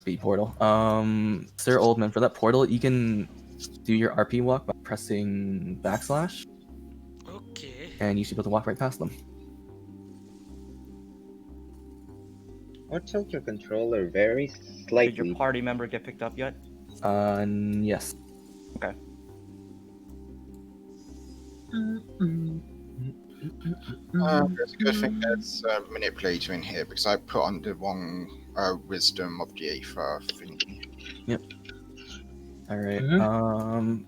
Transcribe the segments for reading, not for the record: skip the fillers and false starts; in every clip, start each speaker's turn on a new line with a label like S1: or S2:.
S1: Speed portal. Sir Oldman, for that portal, you can do your RP walk by pressing backslash,
S2: Okay.
S1: and you should be able to walk right past them.
S3: Or tilt your controller very slightly.
S4: Did your party member get picked up yet?
S1: Yes.
S4: Okay.
S5: It's a good thing there's a manipulator in here because I put on the wrong wisdom of the Aether thingy.
S1: All right.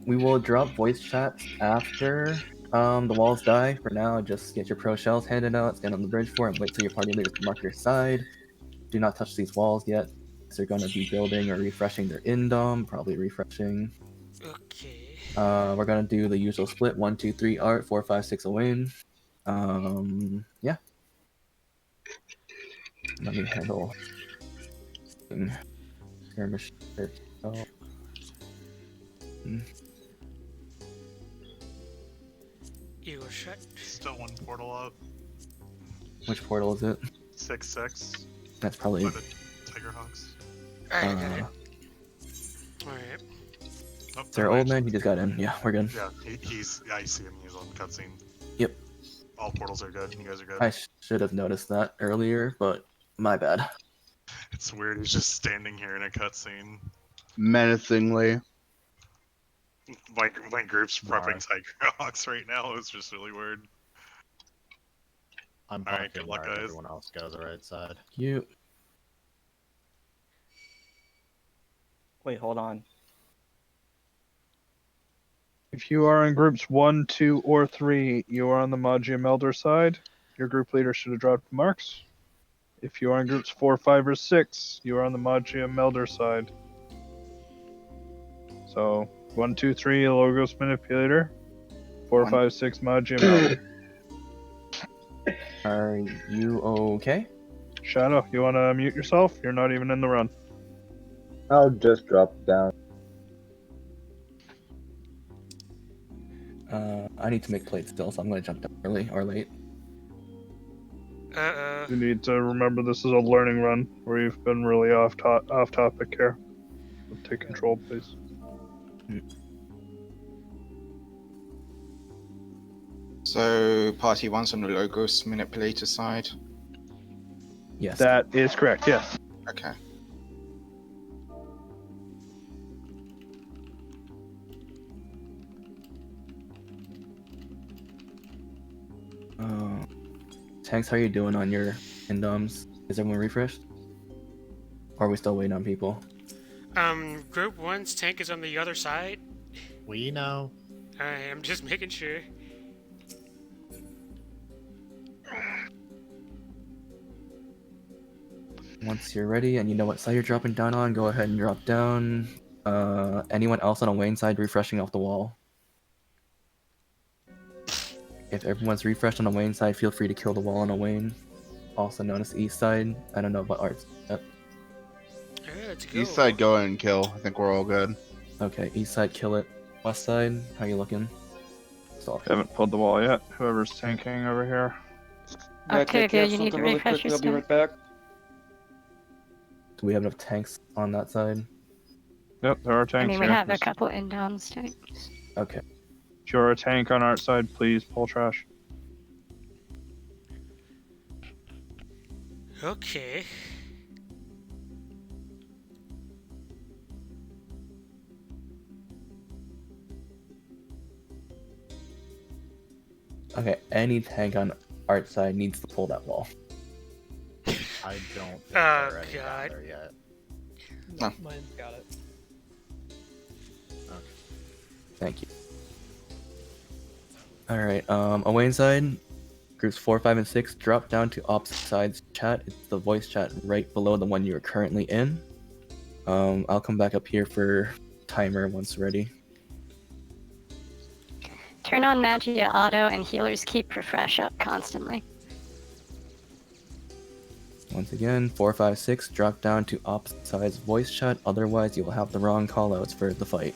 S1: We will drop voice chats after the walls die. For now, just get your pro shells handed out, stand on the bridge for it, and wait till your party leaders mark your side. Do not touch these walls yet. They're going to be building or refreshing their indom, probably refreshing.
S2: Okay.
S1: We're gonna do the usual split: 1, 2, 3 art, 4, 5, 6 Owain. Yeah. Let me handle. Skirmish. Oh.
S2: Eagle shot.
S6: Still one portal up.
S1: Which portal is it?
S6: 6-6.
S1: That's probably.
S6: By the Tigerhawks.
S2: Alright, got it. Alright.
S6: Oh,
S1: Sir
S6: no,
S1: Oldman, he just got in. Yeah, we're good.
S6: Yeah, he's. I see him. He's on cutscene.
S1: Yep.
S6: All portals are good. You guys are good.
S1: I should have noticed that earlier, but my bad.
S6: It's weird. He's just standing here in a cutscene.
S7: Menacingly.
S6: My group's prepping
S8: Alright.
S6: Tigerhawks right now. It's just really weird.
S8: I'm
S6: Alright,
S8: parking
S6: good luck,
S8: where
S6: guys.
S8: everyone else goes the right side.
S1: You.
S4: Wait, hold on.
S9: If you are in groups 1, 2, or 3, you are on the Magia Melder side. Your group leader should have dropped marks. If you are in groups 4, 5, or 6, you are on the Magia Melder side. So 1, 2, 3, Logos Manipulator. 4, 5, 6, Magia Melder.
S1: Are you okay?
S9: Shadow, you want to mute yourself? You're not even in the run.
S3: I'll just drop down.
S1: I need to make plates still, so I'm gonna jump down early or late.
S9: You need to remember this is a learning run where you've been really off topic here. Take control, please.
S5: So party one's on the Logos manipulator side.
S1: Yes.
S9: That is correct, yes.
S5: Okay.
S1: Tanks, how are you doing on your indoms? Is everyone refreshed? Or are we still waiting on people?
S2: Group 1's tank is on the other side.
S8: We know.
S2: I'm just making sure.
S1: Once you're ready and you know what side you're dropping down on, go ahead and drop down. Anyone else on a Wayne side refreshing off the wall? If everyone's refreshed on a Wayne side, feel free to kill the wall on a Wayne. Also known as the east side. I don't know about arts.
S2: Let's go.
S7: East side, go ahead and kill. I think we're all good.
S1: Okay, east side, kill it. West side, how you looking?
S9: Haven't pulled the wall yet. Whoever's tanking over here.
S10: Okay, good. You need to refresh your
S3: I'll be right back.
S1: Do we have enough tanks on that side?
S9: Yep, there are tanks
S10: I mean, we
S9: here.
S10: have a couple indoms tanks.
S1: Okay.
S9: If you're a tank on our side, please pull trash.
S2: Okay.
S1: Okay, any tank on art side needs to pull that wall.
S8: I don't think there are any down
S2: God.
S8: there yet.
S5: No.
S11: Mine's got it.
S8: Okay.
S1: Thank you. Alright, Owain side, groups 4, 5, and 6 drop down to opposite sides chat. It's the voice chat right below the one you are currently in. I'll come back up here for timer once ready.
S10: Turn on Magia Auto and healers keep refresh up constantly.
S1: Once again, 4, 5, 6 drop down to opposite sides voice chat, otherwise you will have the wrong callouts for the fight.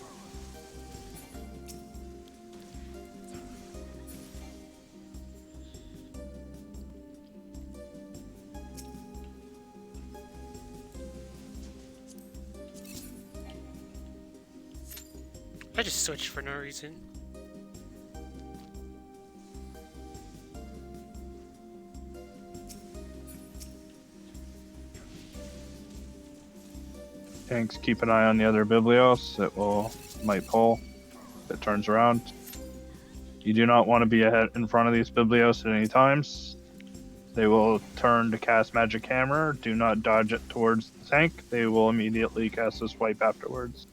S2: I just switched for no reason.
S9: Tanks, keep an eye on the other Biblios. It might pull if it turns around. You do not want to be ahead in front of these Biblios at any times. They will turn to cast Magic Hammer. Do not dodge it towards the tank. They will immediately cast a swipe afterwards.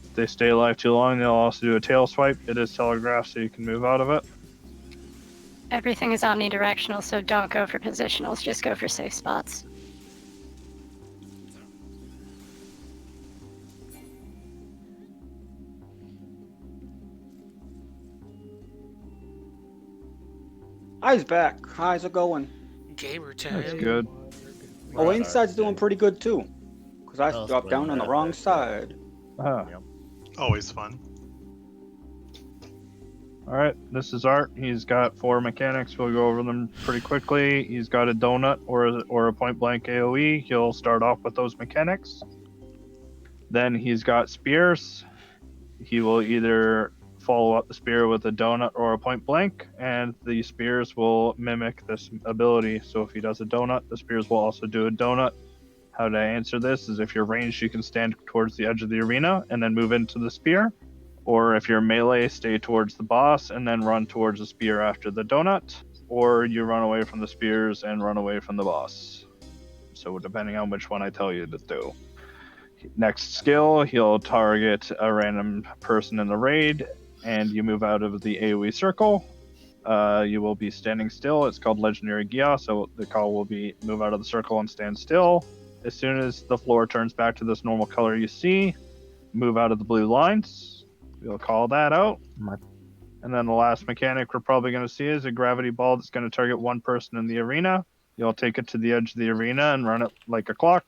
S9: If they stay alive too long, they'll also do a tail swipe. It is telegraphed, so you can move out of it.
S10: Everything is omnidirectional, so don't go for positionals, just go for safe spots.
S11: Eyes back. How's it going?
S2: Gamer time.
S9: That's good.
S11: Oh, inside's doing pretty good too. Because I
S8: I'll
S11: dropped
S8: explain
S11: down on the
S8: that
S11: wrong
S8: later.
S11: side.
S9: Ah.
S6: Always fun.
S9: Alright, this is Art. He's got 4 mechanics. We'll go over them pretty quickly. He's got a donut or a point blank AoE. He'll start off with those mechanics. Then he's got spears. He will either follow up the spear with a donut or a point blank, and the spears will mimic this ability. So if he does a donut, the spears will also do a donut. How to answer this is if you're ranged, you can stand towards the edge of the arena and then move into the spear. Or if you're melee, stay towards the boss and then run towards the spear after the donut. Or you run away from the spears and run away from the boss. So depending on which one I tell you to do. Next skill, he'll target a random person in the raid, and you move out of the AoE circle. You will be standing still. It's called Legendary Gia, so the call will be move out of the circle and stand still. As soon as the floor turns back to this normal color you see, move out of the blue lines. We'll call that out. And then the last mechanic we're probably going to see is a gravity ball that's going to target one person in the arena. You'll take it to the edge of the arena and run it like a clock.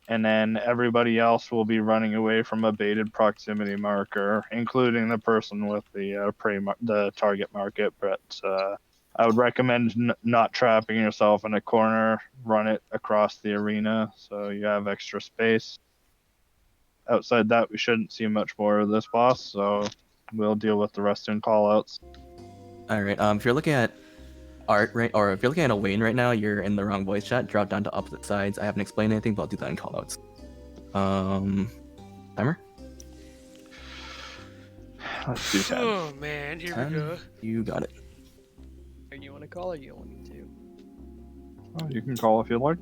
S9: And then everybody else will be running away from a baited proximity marker, including the person with the target market. But I would recommend not trapping yourself in a corner. Run it across the arena so you have extra space. Outside that, we shouldn't see much more of this boss, so we'll deal with the rest in callouts.
S1: Alright, if you're looking at Art, right, or if you're looking at Wayne right now, you're in the wrong voice chat. Drop down to opposite sides. I haven't explained anything, but I'll do that in callouts. Timer?
S9: Let's do 10.
S2: Oh man, here we go.
S1: You got it.
S12: Do you want to call or you don't want me to?
S9: Oh, you can call if you'd like.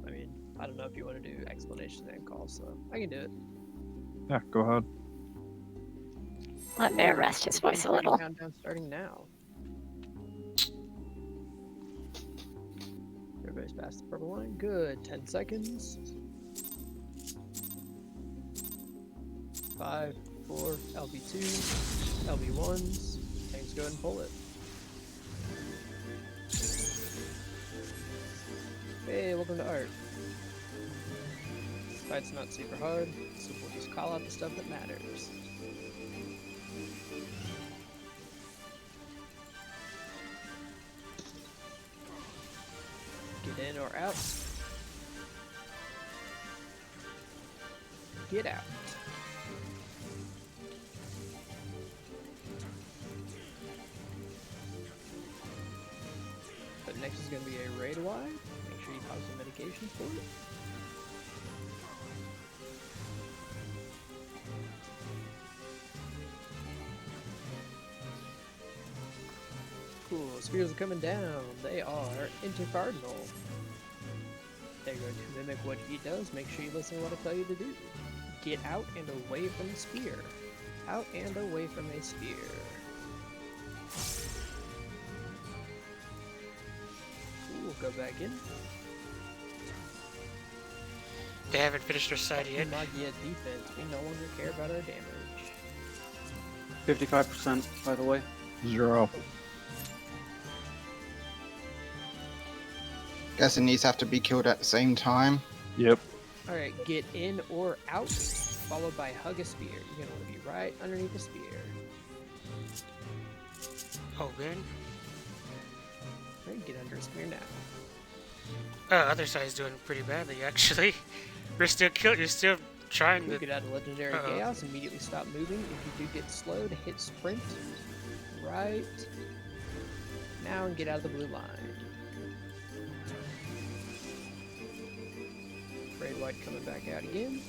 S12: I mean, I don't know if you want to do explanations and calls, so I can do it.
S9: Yeah, go ahead.
S10: Let Bear rest his voice a little.
S12: Countdown starting now. Everybody's past the purple line. Good. 10 seconds. 5, 4, LB2, LB1s. Tanks, go ahead and pull it. Hey, welcome to Art. Fight's not super hard, so we'll just call out the stuff that matters. Get in or out. Get out. But next is going to be a raid wide. Make sure you have some medications for it. Cool, spears are coming down. They are intercardinal. They're going to mimic what he does. Make sure you listen to what I tell you to do. Get out and away from the spear. Out and away from a spear. Cool, go back in.
S2: They haven't finished their side yet.
S12: Not yet defense. We no longer care about our damage.
S11: 55%, by the way.
S9: 0.
S5: Guessing these have to be killed at the same time.
S9: Yep.
S12: Alright, get in or out, followed by hug a spear. You're gonna want to be right underneath the spear.
S2: Oh, good.
S12: Alright, get under a spear now.
S2: Other side's doing pretty badly, actually. We're still trying
S12: Cool,
S2: to.
S12: get out of Legendary Chaos, immediately stop moving. If you do get slowed, hit sprint. Right. Now and get out of the blue line. Red white coming back out again.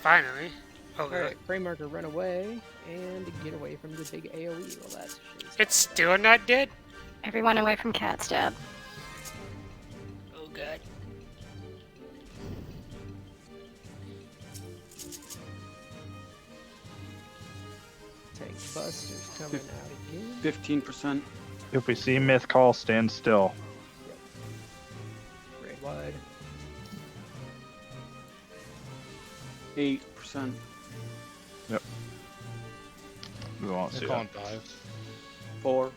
S2: Finally. Oh,
S12: Alright, frame marker, run away and get away from the big AoE. Well, that's shitty.
S2: it's still not dead.
S10: Everyone away from cat stab.
S2: Oh god.
S12: Tank Busters coming out again.
S13: 15%.
S9: If we see Myth Call, stand still.
S12: Red wide.
S13: 8%.
S9: Yep. We won't see that.
S13: 4.
S12: Stop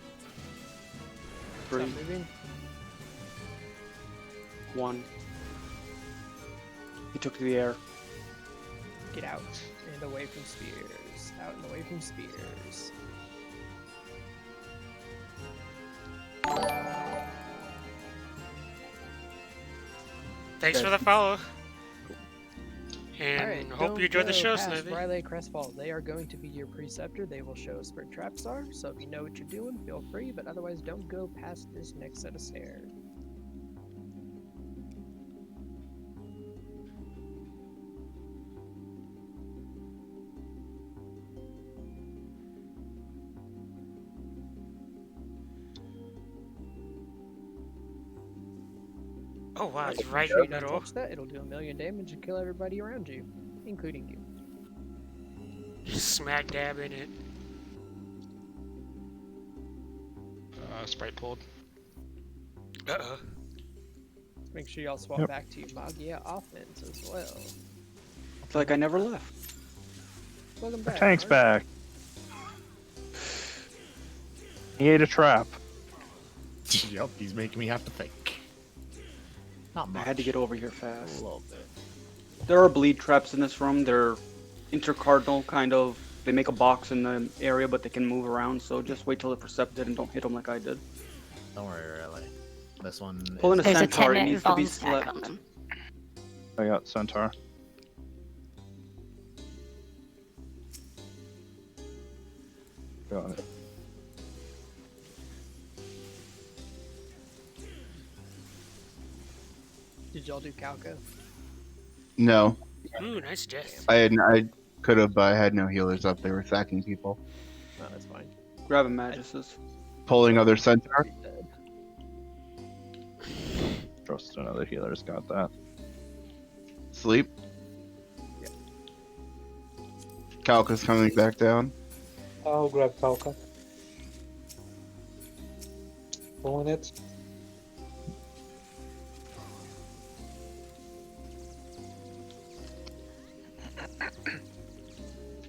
S13: 3.
S12: moving.
S13: 1. He took to the air.
S12: Get out and away from spears. Out and away from spears.
S2: Thanks for the follow. And
S12: Alright,
S2: hope you enjoyed the show,
S12: past
S2: Snivy.
S12: Riley Crestfall. They are going to be your preceptor. They will show us where traps are. So if you know what you're doing, feel free. But otherwise, don't go past this next set of stairs.
S2: Oh wow, it's
S12: If you
S2: right
S12: shoot
S2: in the
S12: and
S2: middle.
S12: touch that, it'll do 1,000,000 damage and kill everybody around you, including you.
S2: Just smack dab in it.
S8: Sprite pulled.
S2: Uh-oh.
S12: Make sure y'all swap back to Magia offense as well.
S13: It's like I never left.
S12: Welcome
S9: Our
S12: back.
S9: tank's
S12: Mark.
S9: back. He ate a trap.
S8: Yep, he's making me have to think. Not
S13: I
S8: much.
S13: had to get over here
S8: A
S13: fast.
S8: little bit.
S13: There are bleed traps in this room. They're intercardinal, kind of. They make a box in the area, but they can move around. So just wait till they're percepted and don't hit them like I did.
S8: Don't worry, really. This one.
S13: Pulling a
S10: There's a
S13: centaur, it
S10: 10-minute
S13: needs to be
S10: bomb stack
S13: slept.
S10: on them.
S9: I got Centaur. Got it.
S12: Did y'all do Calco?
S7: No,
S2: Ooh, nice death.
S7: I could have, but I had no healers up. They were sacking people,
S12: No, that's fine.
S13: Grabbing Maguses.
S7: pulling other centaur.
S9: Trust another healer's got that.
S7: Sleep. Calca's coming back down.
S11: I'll grab Kalka. Pulling it.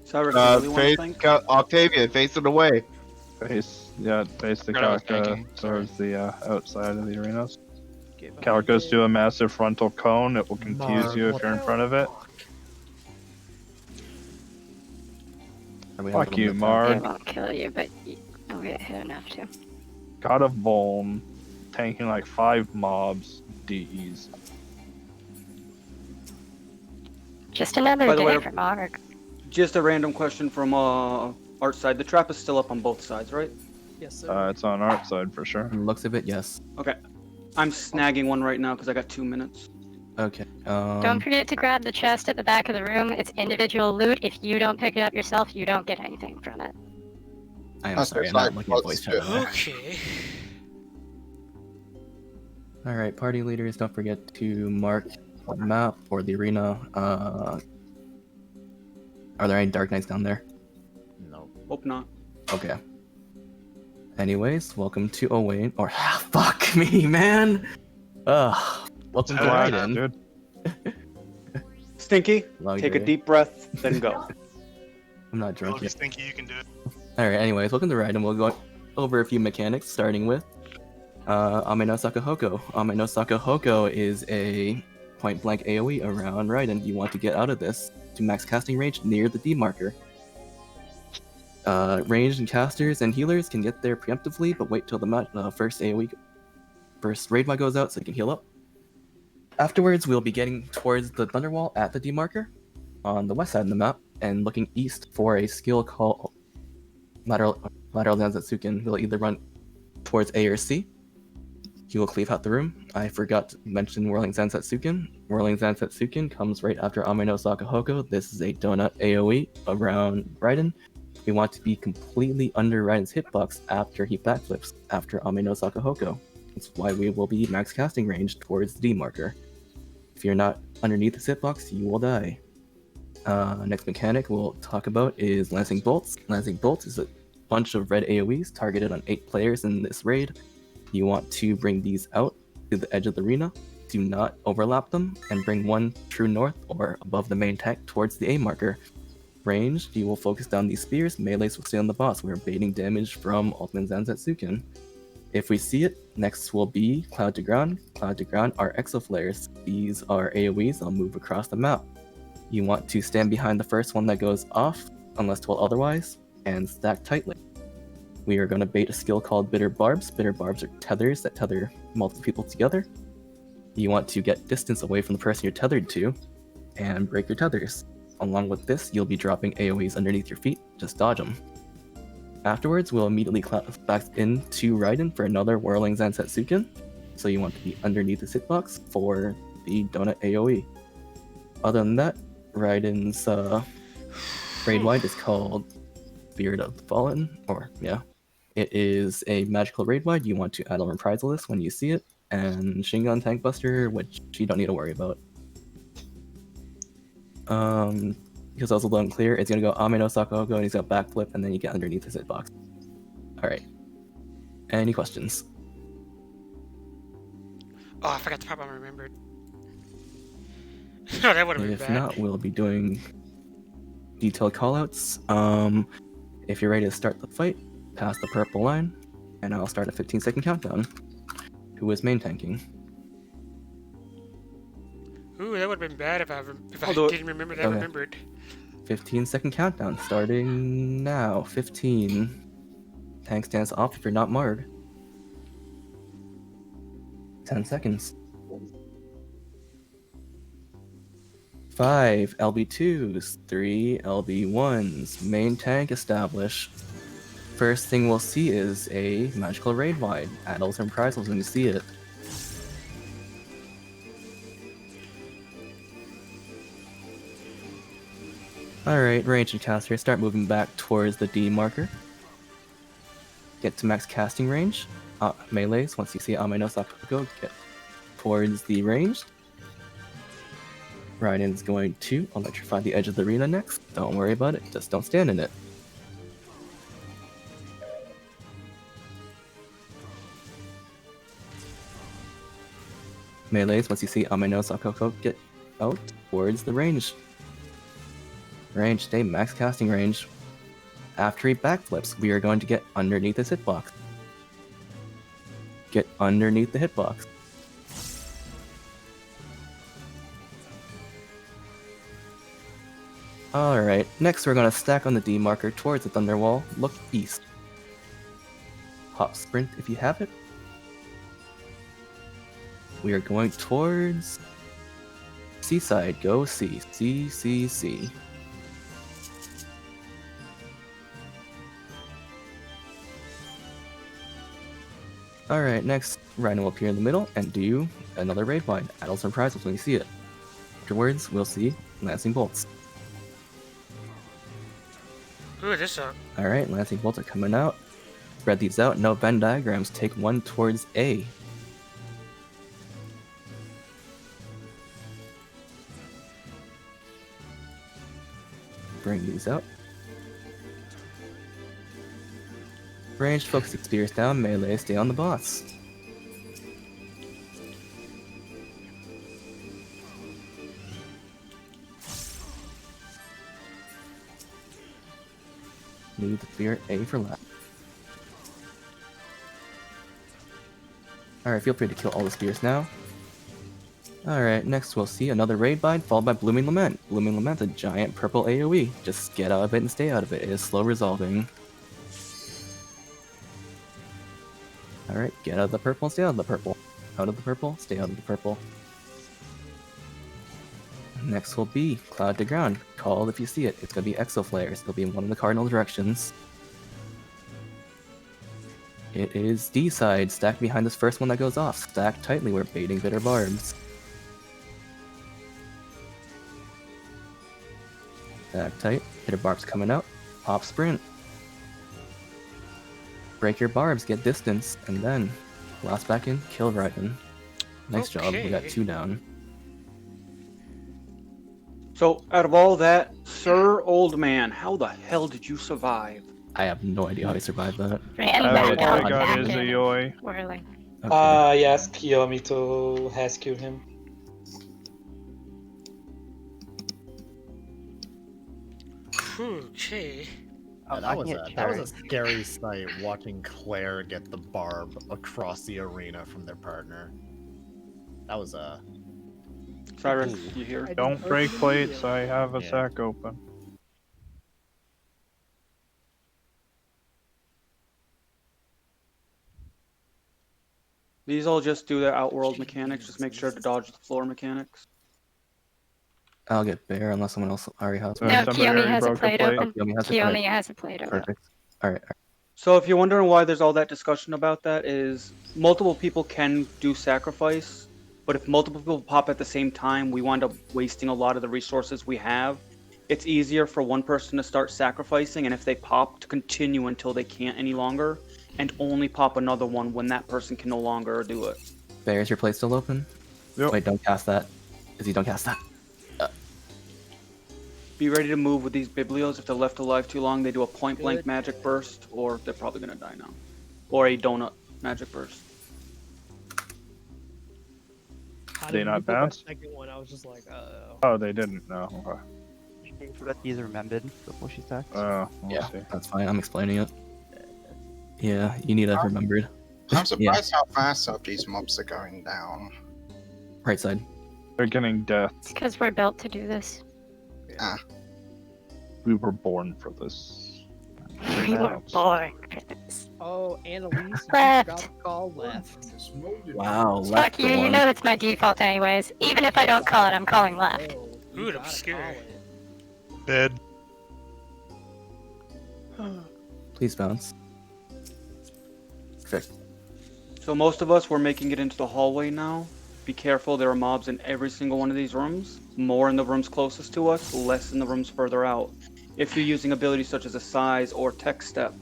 S13: Cyrus, you really want to
S7: Face
S13: think?
S7: Octavia, face it away.
S9: Face the
S8: Right, I was
S9: Calico
S8: thinking,
S9: towards the outside of the arenas.
S12: Get behind
S9: Calico's
S12: it.
S9: do a massive frontal cone. It will confuse you if you're in front of it.
S1: Are we having
S9: Fuck
S1: a
S9: you,
S1: little
S9: Marg.
S10: It won't kill you, but you'll get hit enough to.
S9: God of Voln, tanking like 5 mobs, DEs.
S10: Just another
S13: By the
S10: day
S13: way-
S10: for Marg.
S13: Just a random question from Art's side. The trap is still up on both sides, right?
S12: Yes, sir.
S9: It's on our side for sure.
S1: From the looks of it, yes.
S13: Okay. I'm snagging one right now because I got 2 minutes.
S1: Okay.
S10: Don't forget to grab the chest at the back of the room. It's individual loot. If you don't pick it up yourself, you don't get anything from it.
S1: I am
S5: That's
S1: sorry, I'm
S5: like
S1: not looking at voice chat.
S2: Okay.
S1: Alright, party leaders, don't forget to mark the map or the arena. Are there any Dark Knights down there?
S8: No.
S13: Hope not.
S1: Okay. Anyways, welcome to Owain. Or, fuck me, man! Welcome to
S9: Relax,
S1: Raiden.
S9: dude.
S13: Stinky,
S1: Love
S13: take a
S1: you.
S13: deep breath, then go.
S1: I'm not drunk
S6: If you
S1: yet.
S6: think you can do it.
S1: Alright, anyways, welcome to Raiden. We'll go over a few mechanics, starting with Ame no Sakahoko. Ame no Sakahoko is a point-blank AoE around Raiden. You want to get out of this to max casting range near the D marker. Ranged and casters and healers can get there preemptively, but wait till the first AoE, first raid mod goes out so you can heal up. Afterwards, we'll be getting towards the Thunderwall at the D marker on the west side of the map and looking east for a skill called Lateral Zanzetsuken. We'll either run towards A or C. He will cleave out the room. I forgot to mention Whirling Zanzetsuken. Whirling Zanzetsuken comes right after Ame no Sakahoko. This is a donut AoE around Raiden. We want to be completely under Raiden's hitbox after he backflips after Ame no Sakahoko. That's why we will be max casting range towards the D marker. If you're not underneath the hitbox, you will die. Next mechanic we'll talk about is Lancing Bolts. Lancing Bolts is a bunch of red AoEs targeted on 8 players in this raid. You want to bring these out to the edge of the arena. Do not overlap them, and bring one true north or above the main tank towards the A marker. Ranged, you will focus down these spears. Melees will stay on the boss. We're baiting damage from Ultimate Zanzetsuken. If we see it, next will be Cloud to Ground. Cloud to Ground are Exoflares. These are AoEs that'll move across the map. You want to stand behind the first one that goes off, unless told otherwise, and stack tightly. We are going to bait a skill called Bitter Barbs. Bitter Barbs are tethers that tether multiple people together. You want to get distance away from the person you're tethered to, and break your tethers. Along with this, you'll be dropping AoEs underneath your feet, just dodge them. Afterwards, we'll immediately back into Raiden for another Whirling Zanzetsuken, so you want to be underneath the hitbox for the donut AoE. Other than that, Raiden's raid wide is called Spirit of the Fallen, It is a magical raid wide. You want to add a reprisal list when you see it, and Shingon Tank Buster, which you don't need to worry about. Because I was a little unclear, it's gonna go Ame no Sakahoko and he's gonna backflip and then you get underneath his hitbox. Alright. Any questions?
S2: Oh, I forgot the part I remembered. Oh, that would have been
S1: If
S2: bad.
S1: not, we'll be doing detailed callouts. If you're ready to start the fight, pass the purple line, and I'll start a 15-second countdown. Who is main tanking?
S2: Ooh, that would have been bad if I
S13: I'll
S2: didn't remember that I
S1: Okay.
S2: remembered.
S1: 15-second countdown, starting now. 15. Tank stands off if you're not marred. 10 seconds. 5 LB2s, 3 LB1s, main tank established. First thing we'll see is a magical raid wide. Adults and prizes when you see it. Alright, ranged caster, start moving back towards the D marker. Get to max casting range. Melees, once you see Ame no Sakahoko, get towards the range. Raiden's going to electrify the edge of the arena next. Don't worry about it, just don't stand in it. Melees, once you see Ame no Sakahoko, get out towards the range. Range, stay max casting range. After he backflips, we are going to get underneath his hitbox. Get underneath the hitbox. Alright, next we're going to stack on the D marker towards the Thunderwall. Look east. Hop sprint if you have it. We are going towards Seaside. Go C. C, C, C. Alright, next, Rhino will appear in the middle and do another raid wide. Adult surprise when you see it. Afterwards, we'll see Lancing Bolts.
S2: Ooh, this sucks.
S1: Alright, Lancing Bolts are coming out. Spread these out, no Venn diagrams. Take one towards A. Bring these out. Ranged, focus the spears down, melee, stay on the boss. Need the spear A for left. Alright, feel free to kill all the spears now. Alright, next we'll see another raid bind followed by Blooming Lament. Blooming Lament's a giant purple AoE. Just get out of it and stay out of it. It is slow resolving. Alright, get out of the purple and stay out of the purple. Out of the purple, stay out of the purple. Next will be Cloud to Ground. Call if you see it. It's going to be Exoflares. They'll be in one of the cardinal directions. It is D side. Stack behind this first one that goes off. Stack tightly. We're baiting Bitter Barbs. Stack tight. Bitter Barbs coming out. Pop Sprint. Break your barbs. Get distance. And then last back in. Kill Riven. Nice job. We got
S2: Okay.
S1: 2 down.
S13: So, out of all that, Sir Old Man, how the hell did you survive?
S1: I have no idea how I survived that.
S10: Ran
S9: All
S10: back out
S9: I got
S10: back
S9: is a
S10: in,
S9: Yoi.
S10: whirling.
S1: Okay.
S14: Yes, Kiyomi to rescue him.
S2: Okay.
S8: Yeah, that was a scary sight watching Claire get the barb across the arena from their partner. That was a.
S13: Siren, you hear?
S9: Don't break plates. I have a
S8: Yeah.
S9: sack open.
S13: These all just do their outworld mechanics. Just make sure to dodge the floor mechanics.
S1: I'll get Bear unless someone else already has
S9: No,
S1: one.
S10: No,
S9: somebody
S10: Kiyomi
S9: already
S10: has a
S9: broke a
S10: plate
S9: plate.
S10: open.
S1: Kiyomi has it?
S10: Kiyomi
S1: Alright.
S10: has a plate open.
S1: Perfect. Alright.
S13: So if you're wondering why there's all that discussion about that, is multiple people can do sacrifice, but if multiple people pop at the same time, we wind up wasting a lot of the resources we have. It's easier for one person to start sacrificing, and if they pop, to continue until they can't any longer, and only pop another one when that person can no longer do it.
S1: Bear, is your plate still open?
S9: Yep.
S1: Wait, don't cast that. Izzy, don't cast that.
S13: Be ready to move with these Biblios. If they're left alive too long, they do a point blank
S12: Good.
S13: magic burst, or they're probably gonna die now. Or a donut magic burst.
S12: How
S9: They
S12: did
S9: not
S12: you put that
S9: bounce?
S12: second one? I was just like,
S9: Oh, they didn't. No. Okay.
S4: So that these are remembered before she stacks.
S9: We'll
S1: Yeah,
S9: see.
S1: that's fine. I'm explaining it. Yeah, you need to have remembered.
S5: I'm surprised how fast some of these mobs are going down.
S1: Right side.
S9: They're getting death.
S10: It's because we're built to do this.
S9: We were born for this.
S10: We were born for this.
S12: oh, Annalise, you just
S10: Left.
S12: got the call left.
S1: Wow,
S10: Fuck
S1: left
S10: you,
S1: the
S10: you
S1: one.
S10: know that's my default anyways. Even if I don't call it, I'm calling left.
S12: Oh, you
S2: Ooh,
S12: gotta
S2: obscure.
S12: call it.
S6: Dead.
S1: Please bounce. Perfect.
S13: So most of us, we're making it into the hallway now. Be careful, there are mobs in every single one of these rooms. More in the rooms closest to us, less in the rooms further out. If you're using abilities such as a size or tech step,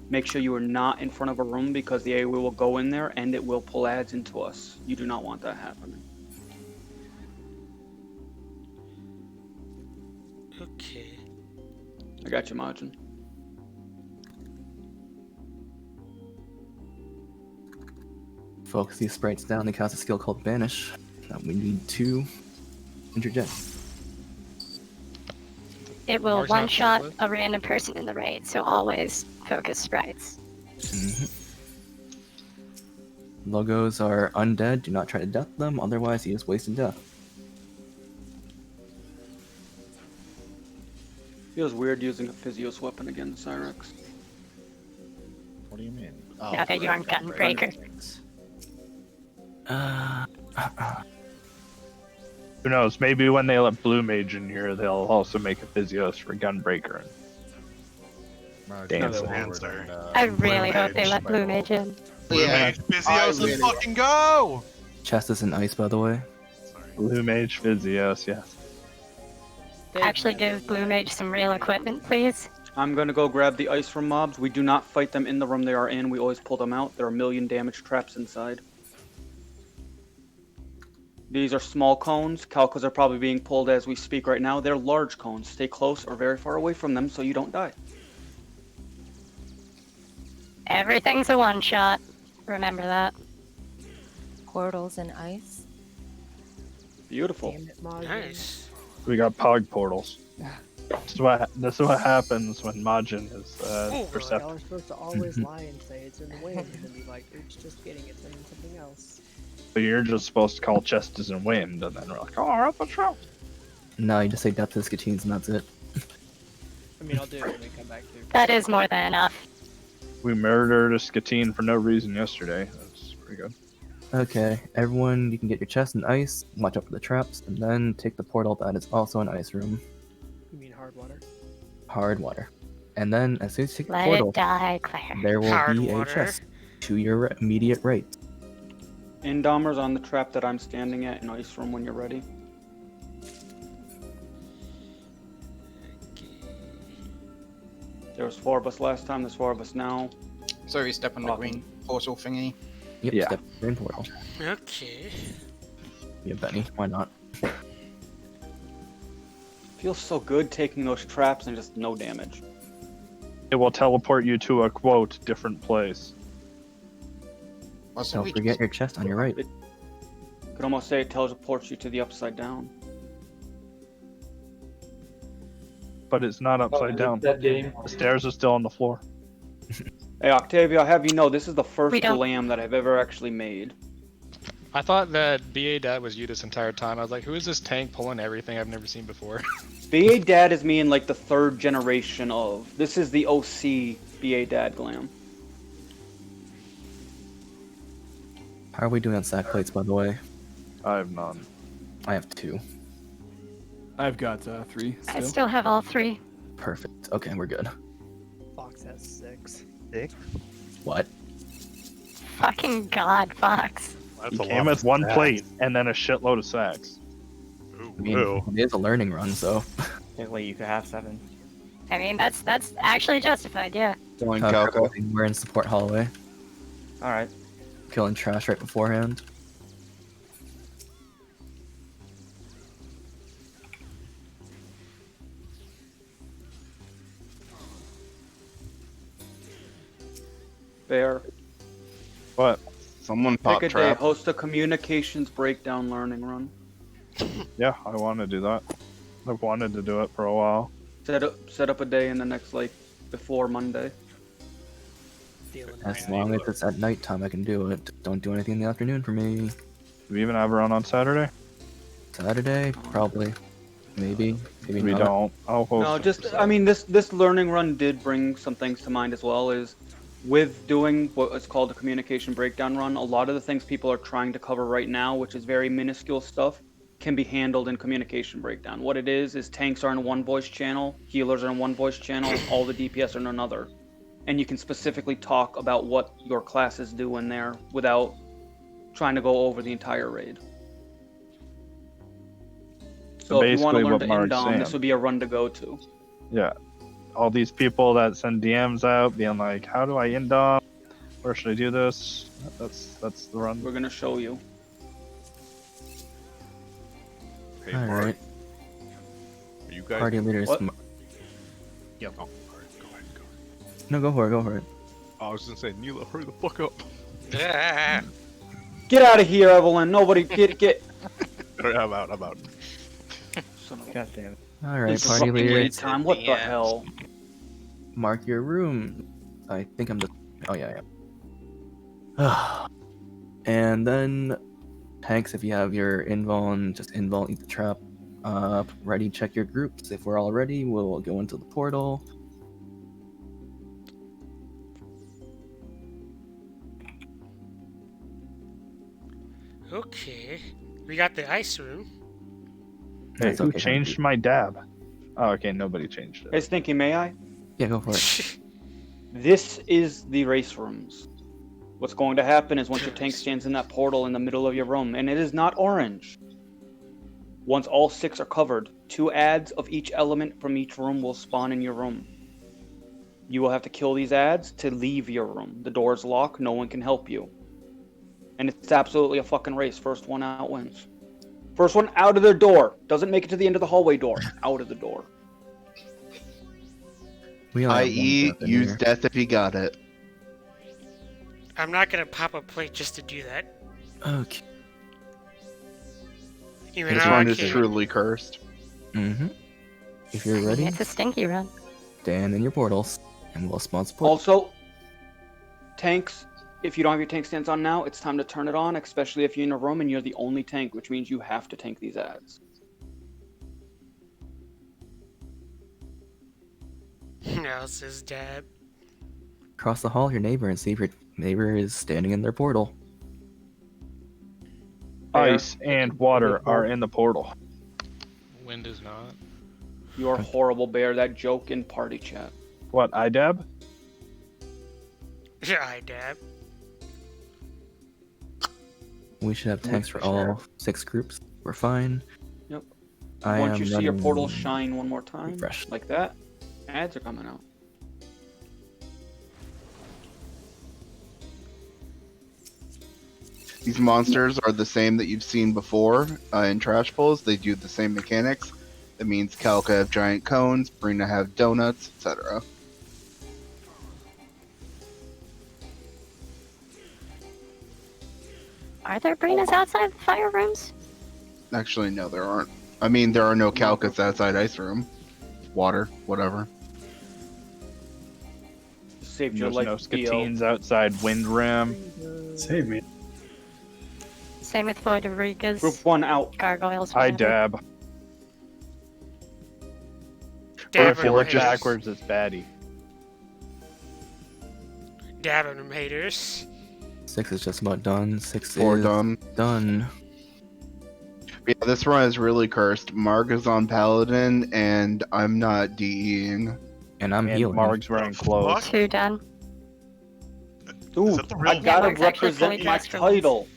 S13: make sure you are not in front of a room because the AoE will go in there and it will pull ads into us. You do not want that happening.
S2: Okay.
S13: I got you, Majin.
S1: Focus these sprites down and cast a skill called Banish. We need to interject.
S10: It will
S2: Ours not
S10: one-shot
S2: focused?
S10: a random person in the raid, so always focus sprites.
S1: Logos are undead. Do not try to death them, otherwise you just wasted death.
S13: Feels weird using a Physios weapon against Cyrex.
S8: What do you mean?
S10: Now that you aren't Gun Breaker.
S9: Who knows? Maybe when they let Blue Mage in here, they'll also make a Physios for Gunbreaker. Damn.
S10: I really hope they let Blue Mage in.
S6: Blue Mage, Physios, let's fucking go!
S1: Chest is in ice, by the way.
S9: Blue Mage Physios, yes.
S10: Actually give Blue Mage some real equipment, please.
S13: I'm gonna go grab the ice from mobs. We do not fight them in the room they are in. We always pull them out. There are 1,000,000 damage traps inside. These are small cones. Calcas are probably being pulled as we speak right now. They're large cones. Stay close or very far away from them so you don't die.
S10: Everything's a one-shot. Remember that.
S15: Portals and ice.
S13: Beautiful.
S12: Damn it, Majin.
S2: Nice.
S9: We got Pog portals. This is what happens when Majin is
S12: Y'all
S9: perceptive.
S12: are supposed to always lie and say it's in the wind, and then be like, oops, just kidding, it's in something else.
S9: So you're just supposed to call chest is in wind, and then we're like, oh, up a trap.
S1: No, you just say death to the Skatines and that's it.
S12: I mean, I'll do it when we come back to.
S10: That is more than enough.
S9: We murdered a Skatine for no reason yesterday. That's pretty good.
S1: Okay, everyone, you can get your chest in ice, watch out for the traps, and then take the portal that is also an ice room.
S12: You mean hard water?
S1: Hard water. And then, as soon as you take the
S10: Let
S1: portal,
S10: it die, Claire.
S1: there will
S2: Hard
S1: be
S2: water.
S1: a chest to your immediate right.
S13: Indomer's on the trap that I'm standing at in ice room when you're ready. There was 4 of us last time, there's 4 of us now.
S5: So we step on the green portal thingy.
S1: Yep,
S7: Yeah.
S1: step green portal.
S2: Okay.
S1: Yeah, Benny, why not?
S13: Feels so good taking those traps and just no damage.
S9: It will teleport you to a quote different place.
S1: Don't forget your chest on your right.
S13: You could almost say it teleports you to the upside down.
S9: But it's not upside down.
S14: That game.
S9: The stairs are still on the floor.
S13: Hey Octavia, I'll have you know, this is the first
S10: We don't-
S13: glam that I've ever actually made.
S16: I thought that BA Dad was you this entire time. I was like, who is this tank pulling everything I've never seen before?
S13: BA Dad is me in like the 3rd generation of. This is the OC BA Dad glam.
S1: How are we doing on sack plates, by the way?
S9: I have none.
S1: I have 2.
S17: I've got 3 still.
S10: I still have all 3.
S1: Perfect. Okay, we're good.
S12: Fox has 6.
S4: 6?
S1: What?
S10: Fucking God, Fox.
S6: That's
S9: He
S6: a
S9: came
S6: lot
S9: with
S6: of
S9: 1
S6: stats.
S9: plate and then a shitload of sacks.
S6: Ooh,
S1: I mean,
S6: ew.
S1: it is a learning run, so.
S4: Wait, you could have 7.
S10: I mean, that's actually justified, yeah.
S7: Join
S1: Uh,
S7: Calco.
S1: we're in support hallway.
S4: Alright.
S1: Killing trash right beforehand.
S13: Bear.
S9: What?
S7: Someone
S13: Pick
S7: pop
S13: a day,
S7: trap.
S13: host a communications breakdown learning run.
S9: Yeah, I want to do that. I've wanted to do it for a while.
S13: Set up a day in the next, like, before Monday.
S1: As long as it's at nighttime, I can do it. Don't do anything in the afternoon for me.
S9: Do we even have a run on Saturday?
S1: Saturday, probably. Maybe. Maybe
S9: We
S1: not.
S9: don't. I'll host
S13: No,
S9: it.
S13: just, I mean, this learning run did bring some things to mind as well, is with doing what is called a communication breakdown run, a lot of the things people are trying to cover right now, which is very minuscule stuff, can be handled in communication breakdown. What it is tanks are in one voice channel, healers are in one voice channel, all the DPS are in another. And you can specifically talk about what your classes do in there without trying to go over the entire raid. So if you want to
S9: basically
S13: learn
S9: what
S13: to
S9: Mark's
S13: indom, this
S9: saying.
S13: would be a run to go to.
S9: Yeah. All these people that send DMs out being like, how do I indom? Where should I do this? That's the run.
S13: We're gonna show you.
S6: Hey,
S1: All
S6: Mark,
S1: right.
S6: are you guys?
S1: Party leaders.
S13: What?
S8: Yep.
S6: Oh, alright, go ahead, go ahead.
S1: No, go for it. Go for it.
S6: I was gonna say, Nilo, hurry the fuck up.
S2: Yeah.
S13: Get out of here, Evelyn. Nobody get.
S6: Alright, I'm out. I'm out.
S4: God damn it.
S1: All right,
S13: This is
S1: party
S13: fucking
S1: leaders.
S13: time. What the hell?
S1: Mark your room. I think I'm just. Oh yeah, yeah. And then tanks, if you have your invuln, just invuln, eat the trap. Ready, check your groups. If we're all ready, we'll go into the portal.
S2: Okay. We got the ice room.
S9: Hey,
S1: That's
S9: who
S1: okay.
S9: changed my dab? Oh, okay, nobody changed it.
S13: Hey, Stinky, may I?
S1: Yeah, go for it.
S13: This is the race rooms. What's going to happen is once your tank stands in that portal in the middle of your room, and it is not orange. Once all 6 are covered, 2 adds of each element from each room will spawn in your room. You will have to kill these adds to leave your room. The door's locked, no one can help you. And it's absolutely a fucking race. First one out wins. First one out of their door. Doesn't make it to the end of the hallway door. Out of the door.
S1: We only have one
S7: I.e.,
S1: death in
S7: use
S1: here.
S7: death if you got it.
S2: I'm not gonna pop a plate just to do that.
S1: Okay.
S2: Even
S7: This
S2: though
S7: one
S2: I
S7: is
S2: can.
S7: truly cursed.
S1: Mm-hmm. If you're ready,
S10: It's a stinky run.
S1: stand in your portals, and we'll spawn support.
S13: Also, tanks, if you don't have your tank stance on now, it's time to turn it on, especially if you're in a room and you're the only tank, which means you have to tank these ads.
S2: No, says Dad.
S1: Cross the hall, your neighbor, and see if your neighbor is standing in their portal.
S9: ice, and water are in the portal.
S16: Wind is not.
S13: You are horrible, Bear. That joke in party chat.
S9: What, IDAB?
S2: Yeah, I dab.
S1: We should have tanks for all 6 groups. We're fine.
S13: Yep.
S1: I
S13: Once
S1: am
S13: you see your
S1: running
S13: portal shine one more time,
S1: refresh.
S13: like that, ads are coming out.
S7: These monsters are the same that you've seen before in Trash Pulls. They do the same mechanics. That means Calca have giant cones, Brina have donuts, etc.
S10: Are there Brinas outside the fire rooms?
S7: Actually, no, there aren't. I mean, there are no Calcas outside Ice Room. Water, whatever.
S13: Saved your
S9: There's
S13: life,
S9: no
S13: Theo.
S9: Skatines outside Wind Rim.
S8: Save me.
S10: Same with Voidarikas.
S13: Group 1 out.
S10: Gargoyles.
S9: I
S10: whatever.
S9: dab. Or
S2: Dab
S9: if you
S2: them
S9: look
S2: haters.
S9: backwards, it's baddie.
S2: Dabbing them haters.
S1: 6 is just about done. 6
S7: 4
S1: is
S7: done.
S1: done.
S7: Yeah, this run is really cursed. Marg is on Paladin, and I'm not DEing.
S1: And I'm
S9: And
S1: healing.
S9: Marg's wearing clothes.
S10: 2 done.
S13: Dude,
S6: that the real-
S13: I gotta
S10: Mark's actually fully
S13: represent my
S10: dressed for once.
S13: title.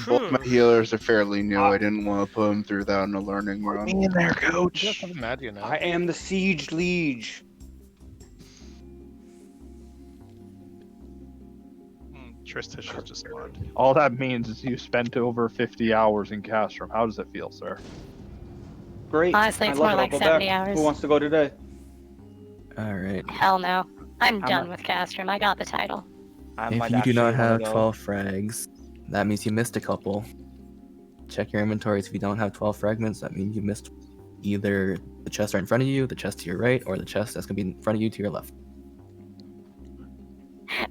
S7: Both my healers are fairly new. I didn't want to put them through that in a learning run.
S9: In there,
S16: You
S9: coach.
S16: guys have Madia now.
S13: I am the Siege Liege.
S6: Tristish is just mud.
S9: All that means is you spent over 50 hours in Castrum. How does it feel, sir?
S13: Great.
S10: Honestly, it's
S13: I love
S10: more
S13: it.
S10: like
S13: I'll go
S10: 70
S13: back.
S10: hours.
S13: Who wants to go today?
S1: Alright.
S10: Hell no. I'm
S4: I'm
S10: done
S4: a-
S10: with Castrum. I got the title.
S4: I
S1: If
S4: might
S1: you do not
S4: actually wanna
S1: have
S4: go.
S1: 12 frags, that means you missed a couple. Check your inventories. If you don't have 12 fragments, that means you missed either the chest right in front of you, the chest to your right, or the chest that's going to be in front of you to your left.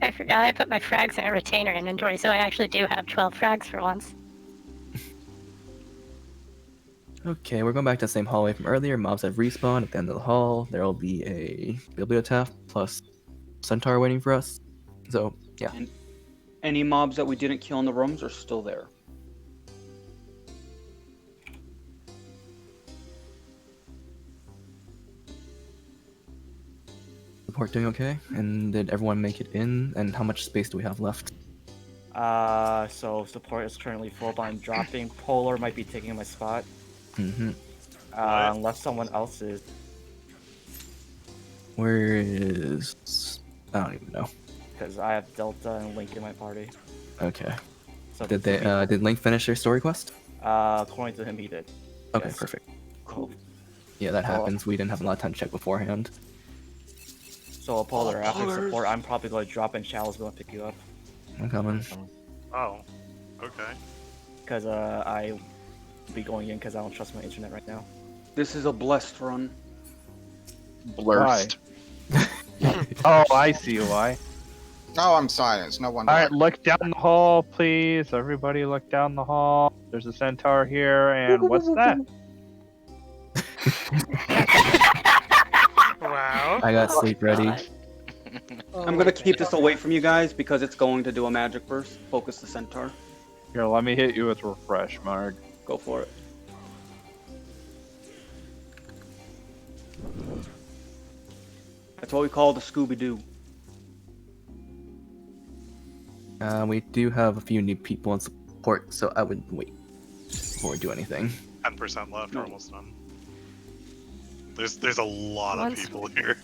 S10: I forgot I put my frags in a retainer inventory, so I actually do have 12 frags for once.
S1: Okay, we're going back to the same hallway from earlier. Mobs have respawned at the end of the hall. There will be a Bibliotaph plus Centaur waiting for us. So, yeah.
S13: And any mobs that we didn't kill in the rooms are still there.
S1: Support doing okay? And did everyone make it in? And how much space do we have left?
S4: So support is currently full, but I'm dropping. Polar might be taking my spot.
S1: Mm-hmm.
S4: Unless someone else is.
S1: Where is... I don't even know.
S4: Because I have Delta and Link in my party.
S1: Okay.
S4: So
S1: Did they? Did Link finish their story quest?
S4: According to him, he did.
S1: Okay,
S4: Yes.
S1: perfect.
S4: Cool.
S1: Yeah, that happens. We didn't have a lot of time to check beforehand.
S4: So Polar, after support, I'm probably going to drop in Shallow's going to pick you up.
S1: I'm coming.
S6: Oh, okay.
S4: Because I will be going in because I don't trust my internet right now.
S13: This is a blessed run.
S7: Blurst.
S9: Oh, I see why.
S5: No, I'm silenced. No wonder.
S9: Alright, look down the hall, please. Everybody look down the hall. There's a centaur here, and what's that?
S2: Wow.
S1: I got sleep ready.
S13: I'm gonna keep this away from you guys because it's going to do a magic burst. Focus the centaur.
S9: Here, let me hit you with refresh, Marg.
S13: Go for it. That's what we call the Scooby-Doo.
S1: We do have a few new people in support, so I would wait before we do anything.
S6: 10% left, we're almost done. There's a lot of people here.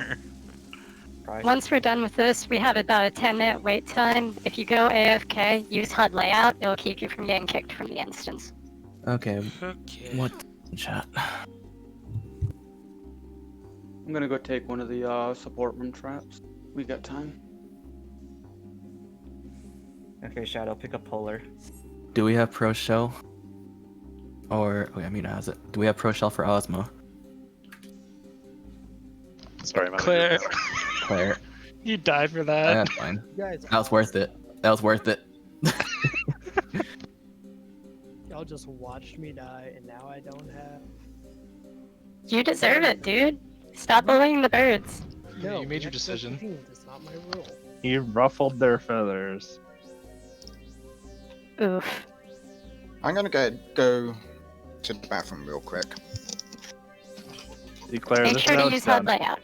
S10: Once we're done with this, we have about a 10-minute wait time. If you go AFK, use HUD layout, it'll keep you from getting kicked from the instance.
S1: Okay.
S2: Okay.
S1: What chat?
S13: I'm gonna go take one of the support room traps. We got time.
S4: Okay, Shadow, pick up Polar.
S1: Do we have Pro Shell? Or wait, Amina has it. Do we have Pro Shell for Ozma?
S6: Sorry, man.
S16: Claire.
S1: Claire.
S16: You died for
S1: Yeah,
S16: that.
S1: that's fine.
S12: You guys
S1: That was worth it. That was worth it.
S12: Y'all just watched me die, and now I don't have.
S10: You deserve it, dude. Stop bullying the birds.
S12: No,
S16: you made your
S12: we have special
S16: decision.
S12: teams, it's not my rule.
S9: He ruffled their feathers.
S10: Oof.
S5: I'm gonna go to the bathroom real quick.
S9: Declare
S10: Make
S9: this
S10: sure to
S9: note's
S10: use
S9: done.
S10: HUD layout.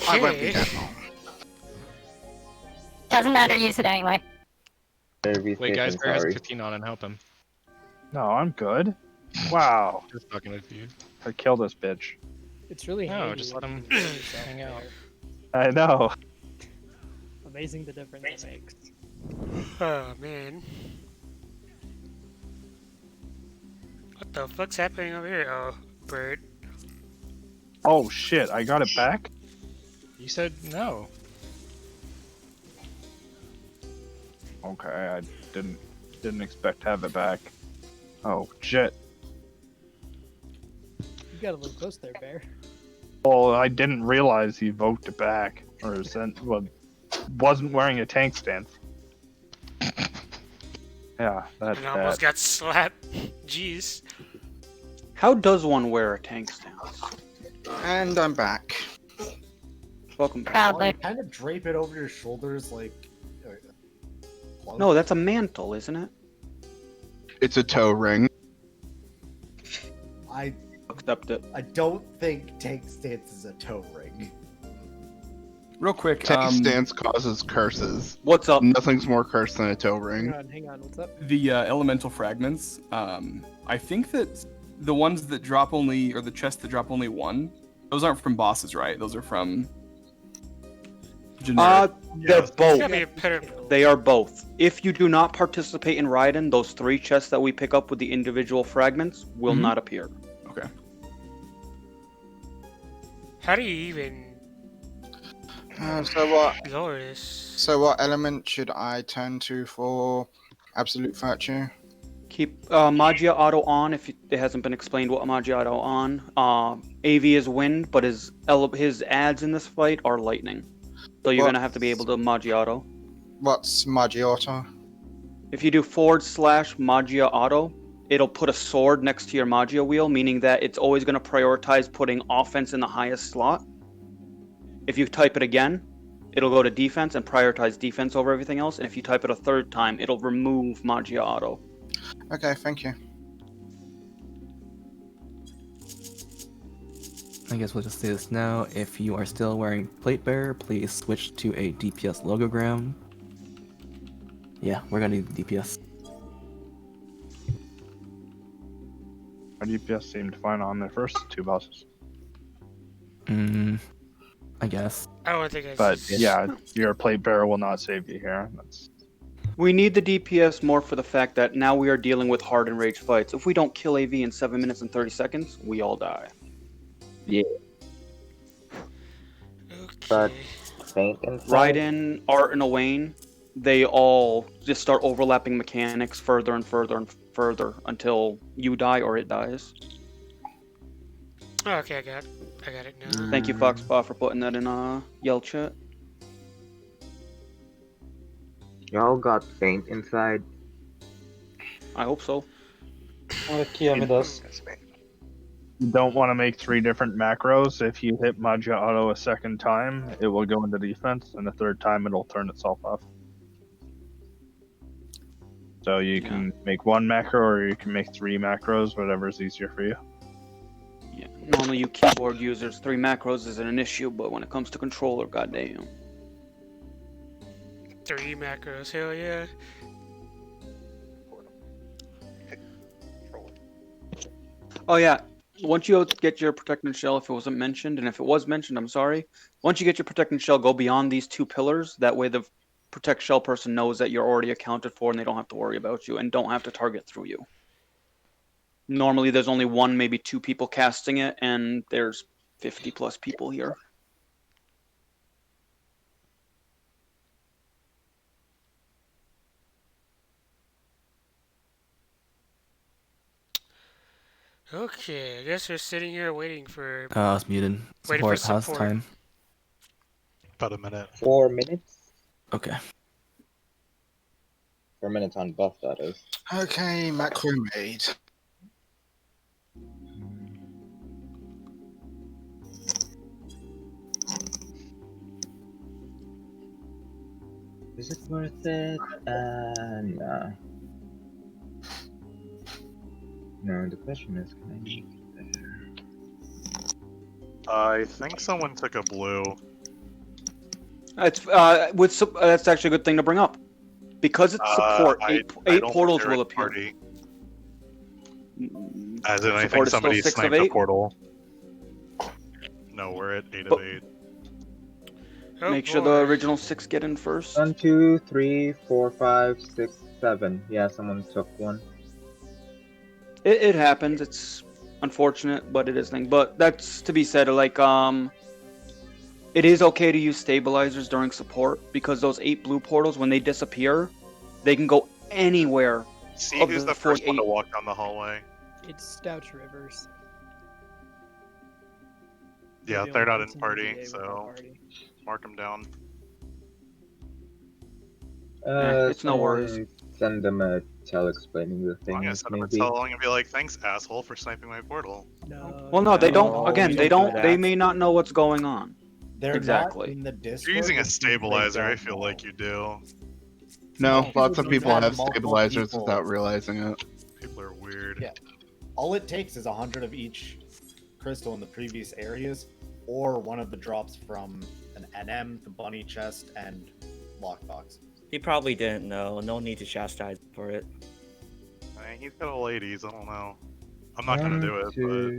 S5: I won't be
S2: Okay.
S5: that long.
S10: Doesn't matter, use it anyway.
S16: Wait, guys, Bear has 15 on and help him.
S9: No, I'm good. Wow.
S16: Just fucking with you.
S9: I killed this bitch.
S12: It's really
S16: No,
S12: handy
S16: just
S12: when
S16: let him
S12: you use yourself
S16: hang out.
S12: there.
S9: I know.
S12: Amazing the difference it makes.
S2: Oh man. What the fuck's happening over here? Oh, bird.
S9: Oh shit, I got it back?
S16: You said no.
S9: Okay, I didn't expect to have it back. Oh shit.
S12: You got a little close there, Bear.
S9: Well, I didn't realize he evoked it back. Or wasn't wearing a tank stance. Yeah, that's
S2: And I almost
S9: bad.
S2: got slapped. Jeez.
S13: How does one wear a tank stance?
S5: And I'm back.
S13: Welcome back.
S10: Proudly.
S8: Kind of drape it over your shoulders like.
S13: No, that's a mantle, isn't it?
S7: It's a toe ring.
S8: I
S13: accept it.
S8: I don't think tank stance is a toe ring.
S17: Real quick,
S7: Tank stance causes curses.
S13: What's up?
S7: Nothing's more cursed than a toe ring.
S12: Hang on, what's up?
S17: the elemental fragments. I think that the ones that drop only, or the chests that drop only one, those aren't from bosses, right? Those are from generic.
S13: They're both.
S2: Gotta be a better.
S13: They are both. If you do not participate in Raiden, those 3 chests that we pick up with the individual fragments will not appear.
S17: Okay.
S2: How do you even
S5: So what?
S2: lower this?
S5: So what element should I turn to for absolute virtue?
S13: Keep Magia Auto on if it hasn't been explained what Magia Auto on. AV is wind, but his adds in this fight are lightning. So you're gonna have to be able to Magia Auto.
S5: What's Magiota?
S13: If you do / Magia Auto, it'll put a sword next to your Magia wheel, meaning that it's always going to prioritize putting offense in the highest slot. If you type it again, it'll go to defense and prioritize defense over everything else. And if you type it a third time, it'll remove Magia Auto.
S5: Okay, thank you.
S1: I guess we'll just say this now. If you are still wearing Plate Bearer, please switch to a DPS logogram. Yeah, we're gonna need the DPS.
S9: Our DPS seemed fine on the first 2 bosses.
S1: I guess.
S2: I don't think I.
S9: But yeah, your plate bearer will not save you here. That's...
S13: We need the DPS more for the fact that now we are dealing with hard and rage fights. If we don't kill AV in 7 minutes and 30 seconds, we all die.
S3: Yeah. But Saint and
S13: Raiden, Art, and Owain, they all just start overlapping mechanics further and further and further until you die or it dies.
S2: Oh, okay, I got it now.
S13: Thank you, Foxpaw, for putting that in yell chat.
S3: Y'all got Saint inside.
S13: I hope so.
S14: Kiyomi does.
S9: You don't want to make 3 different macros. If you hit Magia Auto a second time, it will go into defense, and the third time it'll turn itself off. So you can make 1 macro, or you can make 3 macros, whatever's easier for you.
S13: Yeah. Normally, you keyboard users, 3 macros isn't an issue, but when it comes to controller, goddamn.
S2: 3 macros, hell yeah.
S13: Oh yeah, once you get your protecting shell, if it wasn't mentioned, and if it was mentioned, I'm sorry. Once you get your protecting shell, go beyond these 2 pillars. That way the protect shell person knows that you're already accounted for and they don't have to worry about you and don't have to target through you. Normally there's only 1, maybe 2 people casting it, and there's 50 plus people here.
S2: Okay, I guess we're sitting here waiting for.
S1: I was muted.
S2: Waiting for
S1: How's
S2: support.
S1: time?
S6: About a minute.
S3: 4 minutes?
S1: Okay.
S3: 4 minutes on buff, that is.
S5: Okay, macro made.
S3: Is it worth it? Nah. No, the question is, can I use there?
S6: I think someone took a blue.
S13: It's that's actually a good thing to bring up, because it's support.
S6: I
S13: Eight
S6: don't
S13: portals
S6: think they're
S13: will
S6: in
S13: appear.
S6: party. As in, I
S13: Support
S6: think
S13: is still
S6: somebody
S13: 6 of
S6: sniped a
S13: 8?
S6: portal. No, we're at 8 of 8.
S13: Make sure the original 6 get in first.
S3: 1, 2, 3, 4, 5, 6, 7. Yeah, someone took one.
S13: It happens. It's unfortunate, but it is thing. But that's to be said. Like it is okay to use stabilizers during support, because those 8 blue portals, when they disappear, they can go anywhere.
S6: See
S13: of
S6: who's the first one to walk down the hallway.
S12: It's Stouch Rivers.
S6: Yeah,
S12: the
S6: they're
S12: only
S6: not in
S12: person
S6: party,
S12: in VA
S6: so
S12: without party.
S6: mark them down.
S13: It's no worries.
S3: Send them a tell explaining the
S6: I'm gonna
S3: things,
S6: send them a
S3: maybe.
S6: tell and be like, "Thanks, asshole, for sniping my portal."
S13: Well, no, they don't.
S4: No,
S13: Again,
S4: we
S13: they
S4: don't do
S13: don't. They
S4: that.
S13: may not know what's going on.
S14: They're
S13: exactly.
S14: not in the
S6: If
S14: Discord.
S6: you're using a
S14: which means they
S6: stabilizer, I
S14: don't
S6: feel
S14: know.
S6: like you do.
S7: No, lots of
S14: We've
S7: people
S14: had
S7: have
S14: multiple
S7: stabilizers
S14: people-
S7: without realizing it.
S6: People are weird.
S14: Yeah. All it takes is 100 of each crystal in the previous areas, or one of the drops from an NM, the bunny chest, and lockbox.
S4: He probably didn't know. No need to chastise him for it.
S6: He's got a ladies. I don't know. I'm not gonna do it, but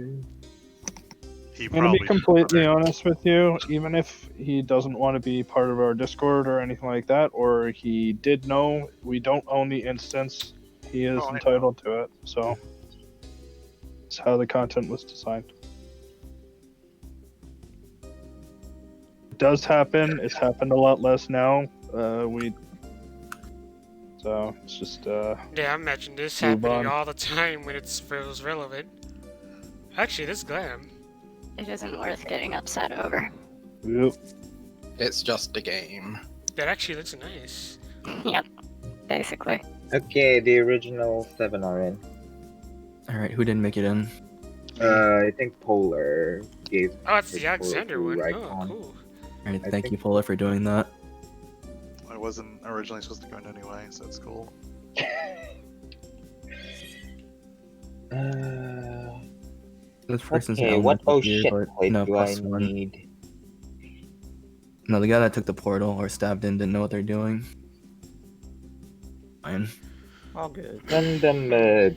S6: he
S9: I'm gonna
S6: probably
S9: be completely honest with you. Even if he doesn't want to be part of our Discord or anything like that, or he did know, we don't own the instance. He is
S6: Oh, I know.
S9: entitled to it. So it's how the content was designed. It does happen. It's happened a lot less now. So it's just
S2: Yeah, I imagine this
S9: move
S2: happening
S9: on.
S2: all the time when it feels relevant. Actually, this glam.
S10: It isn't worth getting upset over.
S9: Yep.
S5: It's just a game.
S2: That actually looks nice.
S10: Yep, basically.
S3: Okay, the original 7 are in.
S1: Alright, who didn't make it in?
S3: I think Polar gave.
S2: Oh, it's
S3: his
S2: the Alexander
S3: portal
S2: one.
S3: to
S2: Oh,
S3: Rycon.
S2: cool.
S1: Alright,
S3: I
S1: thank
S3: think-
S1: you, Polar, for doing that.
S6: I wasn't originally supposed to go in anyway, so it's cool.
S1: This person's
S3: Okay, what
S1: elemental
S3: oh
S1: here,
S3: shit
S1: but
S3: plate
S1: no,
S3: do I
S1: +1.
S3: need?
S1: No, the guy that took the portal or stabbed in didn't know what they're doing. Fine.
S4: All good.
S3: Send them the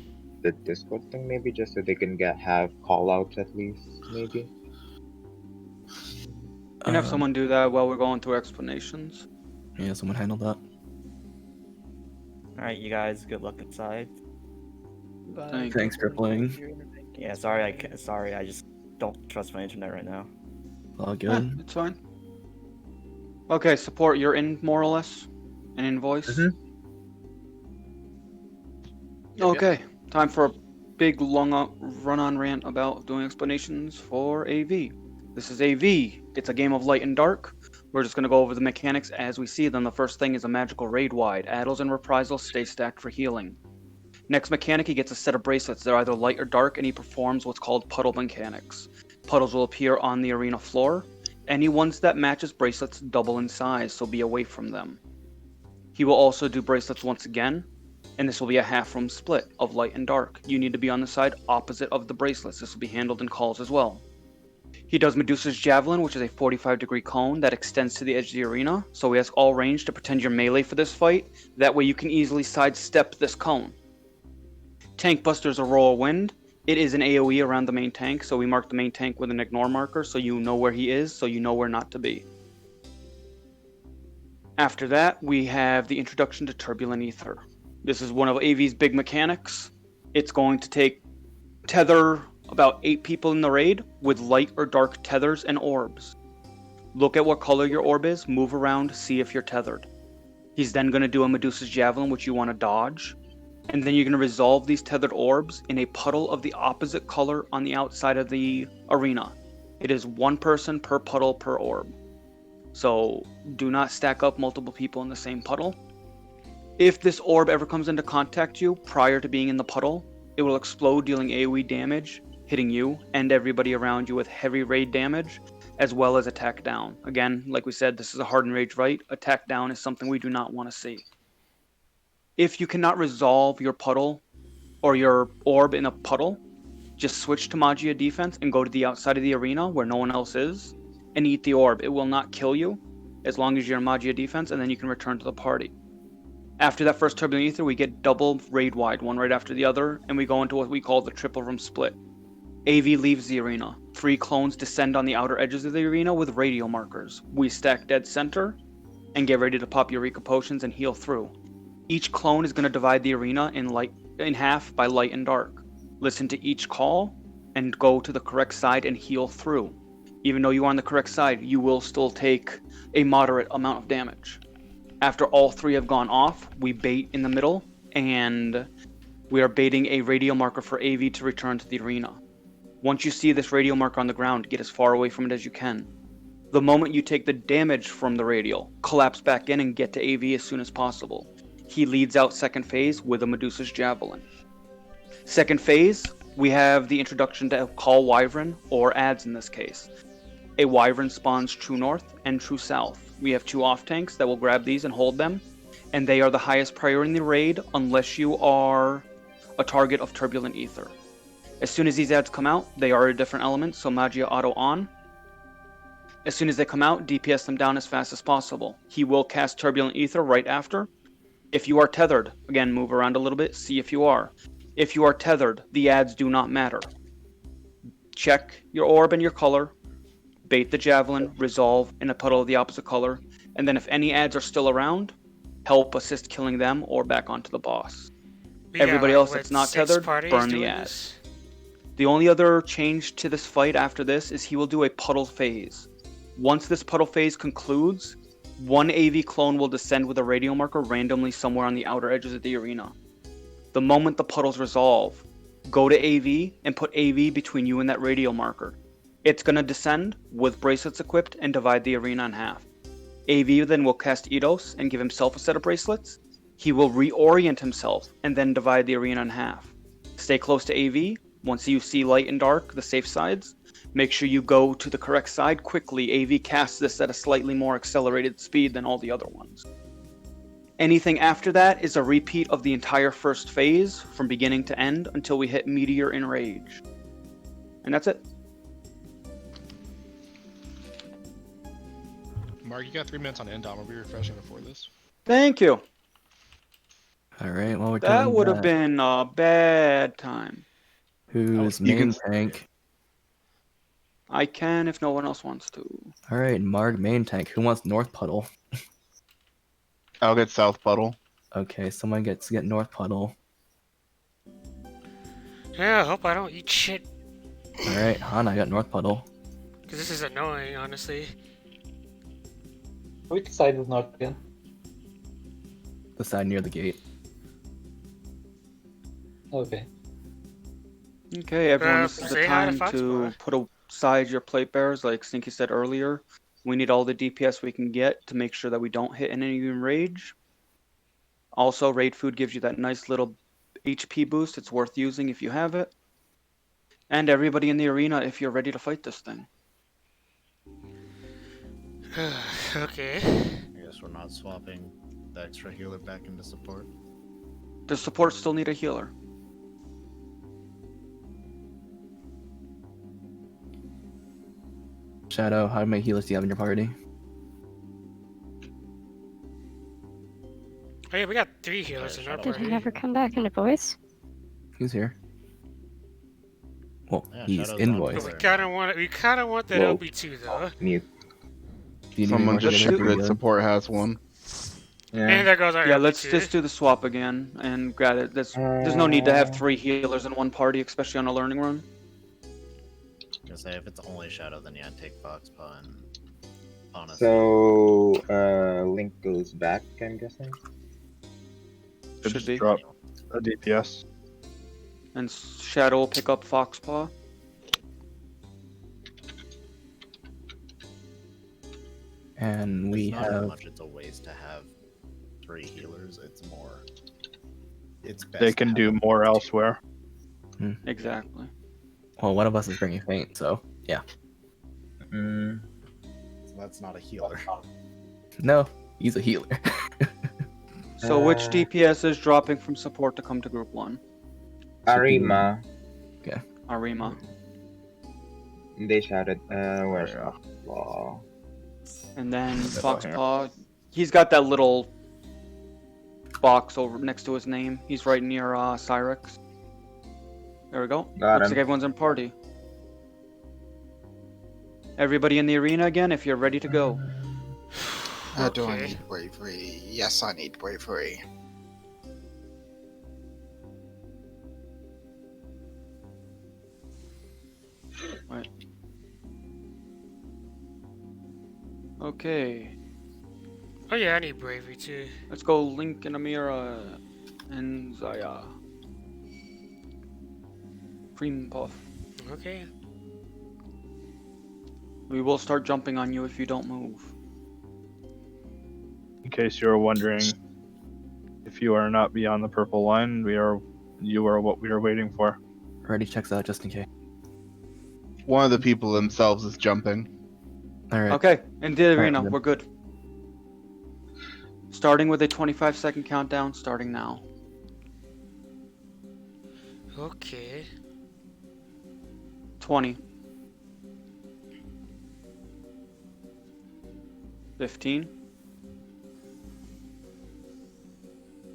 S3: Discord thing, maybe, just so they can have callouts at least, maybe.
S13: Can have someone do that while we're going through explanations.
S1: Yeah, someone handled that.
S4: Alright, you guys, good luck inside.
S13: Thank
S1: Thanks for playing.
S4: Yeah, sorry, I just don't trust my internet right now.
S1: All
S13: Yeah,
S1: good.
S13: it's fine. Okay, support. You're in more or less. An invoice. Okay, time for a big long run-on rant about doing explanations for AV. This is AV. It's a game of light and dark. We're just gonna go over the mechanics as we see them. The first thing is a magical raid wide. Addles and reprisals stay stacked for healing. Next mechanic, he gets a set of bracelets. They're either light or dark, and he performs what's called puddle mechanics. Puddles will appear on the arena floor. Any ones that match his bracelets double in size, so be away from them. He will also do bracelets once again, and this will be a half room split of light and dark. You need to be on the side opposite of the bracelets. This will be handled in calls as well. He does Medusa's Javelin, which is a 45-degree cone that extends to the edge of the arena, so we ask all range to pretend you're melee for this fight. That way you can easily sidestep this cone. Tank Buster's Aurora Wind. It is an AoE around the main tank, so we mark the main tank with an ignore marker so you know where he is, so you know where not to be. After that, we have the introduction to Turbulent Ether. This is one of AV's big mechanics. It's going to tether about 8 people in the raid with light or dark tethers and orbs. Look at what color your orb is, move around, see if you're tethered. He's then going to do a Medusa's Javelin, which you want to dodge. And then you're going to resolve these tethered orbs in a puddle of the opposite color on the outside of the arena. It is 1 person per puddle per orb. So do not stack up multiple people in the same puddle. If this orb ever comes into contact you prior to being in the puddle, it will explode, dealing AoE damage, hitting you and everybody around you with heavy raid damage, as well as attack down. Again, like we said, this is a hardened rage right. Attack down is something we do not want to see. If you cannot resolve your puddle or your orb in a puddle, just switch to Magia defense and go to the outside of the arena where no one else is and eat the orb. It will not kill you as long as you're in Magia defense, and then you can return to the party. After that first Turbulent Ether, we get double raid wide, one right after the other, and we go into what we call the triple room split. AV leaves the arena. 3 clones descend on the outer edges of the arena with radial markers. We stack dead center and get ready to pop Eureka potions and heal through. Each clone is going to divide the arena in half by light and dark. Listen to each call and go to the correct side and heal through. Even though you are on the correct side, you will still take a moderate amount of damage. After all 3 have gone off, we bait in the middle, and we are baiting a radial marker for AV to return to the arena. Once you see this radial marker on the ground, get as far away from it as you can. The moment you take the damage from the radial, collapse back in and get to AV as soon as possible. He leads out second phase with a Medusa's Javelin. Second phase, we have the introduction to Call Wyvern, or adds in this case. A Wyvern spawns true north and true south. We have 2 off tanks that will grab these and hold them, and they are the highest priority in the raid unless you are a target of Turbulent Ether. As soon as these ads come out, they are a different element, so Magia auto on. As soon as they come out, DPS them down as fast as possible. He will cast Turbulent Ether right after. If you are tethered, again, move around a little bit, see if you are. If you are tethered, the ads do not matter. Check your orb and your color, bait the javelin, resolve in a puddle of the opposite color, and then if any ads are still around, help assist killing them or back onto the boss. Everybody else that's not tethered, burn the ads. The only other change to this fight after this is he will do a puddle phase. Once this puddle phase concludes, 1 AV clone will descend with a radial marker randomly somewhere on the outer edges of the arena. The moment the puddles resolve, go to AV and put AV between you and that radial marker. It's going to descend with bracelets equipped and divide the arena in half. AV then will cast Eidos and give himself a set of bracelets. He will reorient himself and then divide the arena in half. Stay close to AV. Once you see light and dark, the safe sides, make sure you go to the correct side quickly. AV casts this at a slightly more accelerated speed than all the other ones. Anything after that is a repeat of the entire first phase from beginning to end until we hit Meteor Enrage. And that's it.
S16: Mark, you got 3 minutes on Endom. We'll be refreshing before this.
S13: Thank you.
S1: Alright, well, we're
S13: That
S1: doing
S13: would have been a bad time.
S1: Who's main tank?
S13: I can if no one else wants to.
S1: Alright, Marg main tank. Who wants North Puddle?
S7: I'll get South Puddle.
S1: Okay, someone gets to get North Puddle.
S2: Yeah, I hope I don't eat shit.
S1: Alright, Hana got North Puddle.
S2: Because this is annoying, honestly.
S18: Which side is North again?
S1: The side near the gate.
S18: Okay.
S13: Okay, everyone, this is the
S2: say hi to
S13: time to
S2: Foxbar.
S13: put aside your plate bearers, like Stinky said earlier. We need all the DPS we can get to make sure that we don't hit any rage. Also, raid food gives you that nice little HP boost. It's worth using if you have it. And everybody in the arena if you're ready to fight this thing.
S2: Okay.
S8: I guess we're not swapping the extra healer back into support.
S13: Does support still need a healer?
S1: Shadow, how many healers do you have in your party?
S2: Oh yeah, we got 3 healers in our
S10: Did
S2: party.
S10: he ever come back into voice?
S1: Who's here? Well,
S8: Yeah,
S1: he's
S8: Shadow's
S1: in
S8: on
S1: voice.
S2: We kind of want that
S3: Whoa.
S2: LB2 though.
S3: Mute.
S1: Do you need
S7: Someone
S1: more
S7: just
S1: healers?
S7: shoot good support has one.
S2: And there goes our
S13: Yeah, let's
S2: LB2.
S13: just do the swap again and grab it. There's no need to have 3 healers in one party, especially on a learning run.
S8: Gonna say if it's only Shadow, then yeah, take Foxpaw and honestly.
S3: So, Link goes back, I'm guessing?
S13: Should be.
S9: Drop a DPS.
S13: And Shadow will pick up Foxpaw.
S1: And we
S8: It's not that
S1: have
S8: much. It's a waste to have 3 healers. It's more. It's best.
S9: They
S8: to
S9: can
S8: have
S9: do
S8: them
S9: more
S8: together.
S9: elsewhere.
S13: Exactly.
S1: well, one of us is bringing Faint, so yeah.
S3: Mm.
S8: So that's not a healer.
S1: No, he's a healer.
S13: So which DPS is dropping from support to come to group 1?
S3: Arima.
S1: Okay.
S13: Arima.
S3: They shouted, where's Foxpaw?
S13: And then
S3: Middle
S13: Foxpaw, he's got that little box over next to his name. He's right near Cyrex. There we go.
S3: Got
S13: Looks
S3: him.
S13: like everyone's in party. Everybody in the arena again if you're ready to go.
S5: Do I need bravery? Yes, I need bravery.
S13: Right. Okay.
S2: Oh yeah, I need bravery too.
S13: Let's go Link and Amira and Zaya. Cream Puff.
S2: Okay.
S13: We will start jumping on you if you don't move.
S9: In case you are wondering, if you are not beyond the purple line, you are what we are waiting for.
S1: Already checks out just in case.
S7: One of the people themselves is jumping.
S1: All right.
S13: Okay, in the
S1: Alright,
S13: arena,
S1: then.
S13: we're good. Starting with a 25-second countdown, starting now.
S2: Okay.
S13: 20. 15.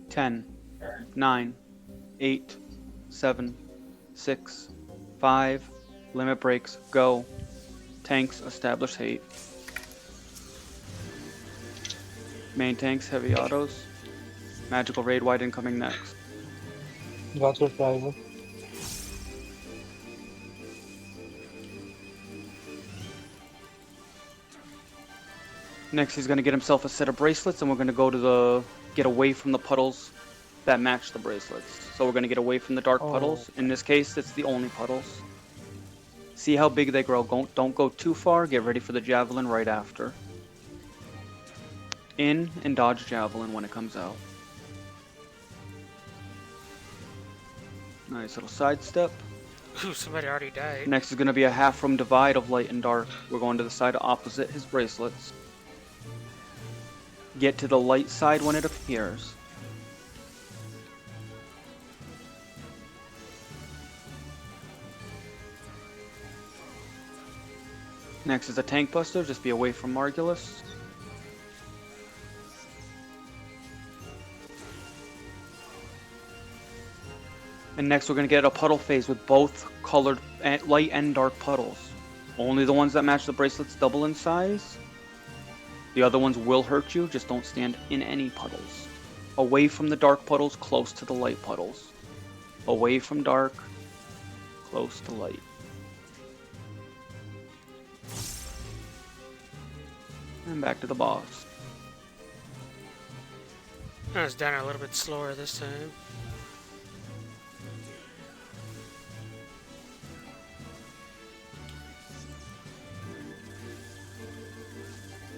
S13: 10. 9. 8. 7. 6. 5. Limit breaks, go. Tanks, establish hate. Main tanks, heavy autos. Magical raid wide incoming next.
S18: Got your driver.
S13: Next, he's going to get himself a set of bracelets, and we're going to go to get away from the puddles that match the bracelets. So we're going to get away from the dark puddles. In this case, it's the only puddles. See how big they grow. Don't go too far. Get ready for the javelin right after. In and dodge javelin when it comes out. Nice little sidestep.
S2: Ooh, somebody already died.
S13: Next is going to be a half-room divide of light and dark. We're going to the side opposite his bracelets. Get to the light side when it appears. Next is a tank buster, just be away from Margulis. And next we're going to get a puddle phase with both colored light and dark puddles. Only the ones that match the bracelets double in size. The other ones will hurt you, just don't stand in any puddles. Away from the dark puddles, close to the light puddles. Away from dark, close to light. And back to the boss.
S2: I was down a little bit slower this time.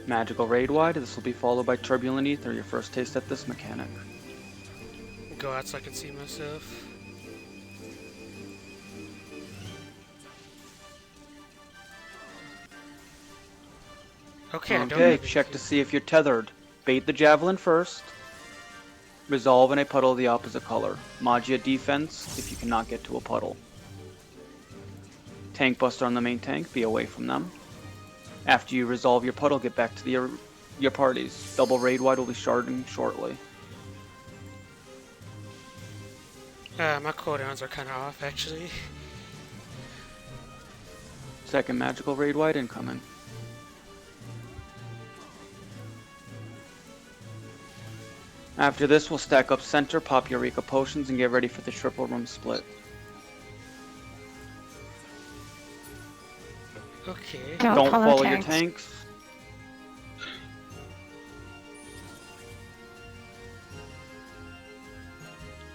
S13: Magical Raid Wide, this will be followed by Turbulent Ether, your first taste at this mechanic.
S2: Go out so I can see myself. Okay, I don't
S13: Okay,
S2: have
S13: check to see if you're tethered. Bait the javelin first. Resolve in a puddle of the opposite color. Magia defense if you cannot get to a puddle. Tank buster on the main tank, be away from them. After you resolve your puddle, get back to your parties. Double raid wide will be sharding shortly.
S2: My cooldowns are kind of off, actually.
S13: Second magical raid wide incoming. After this, we'll stack up center, pop Eureka potions, and get ready for the triple room split.
S2: Okay.
S13: Don't follow your tanks.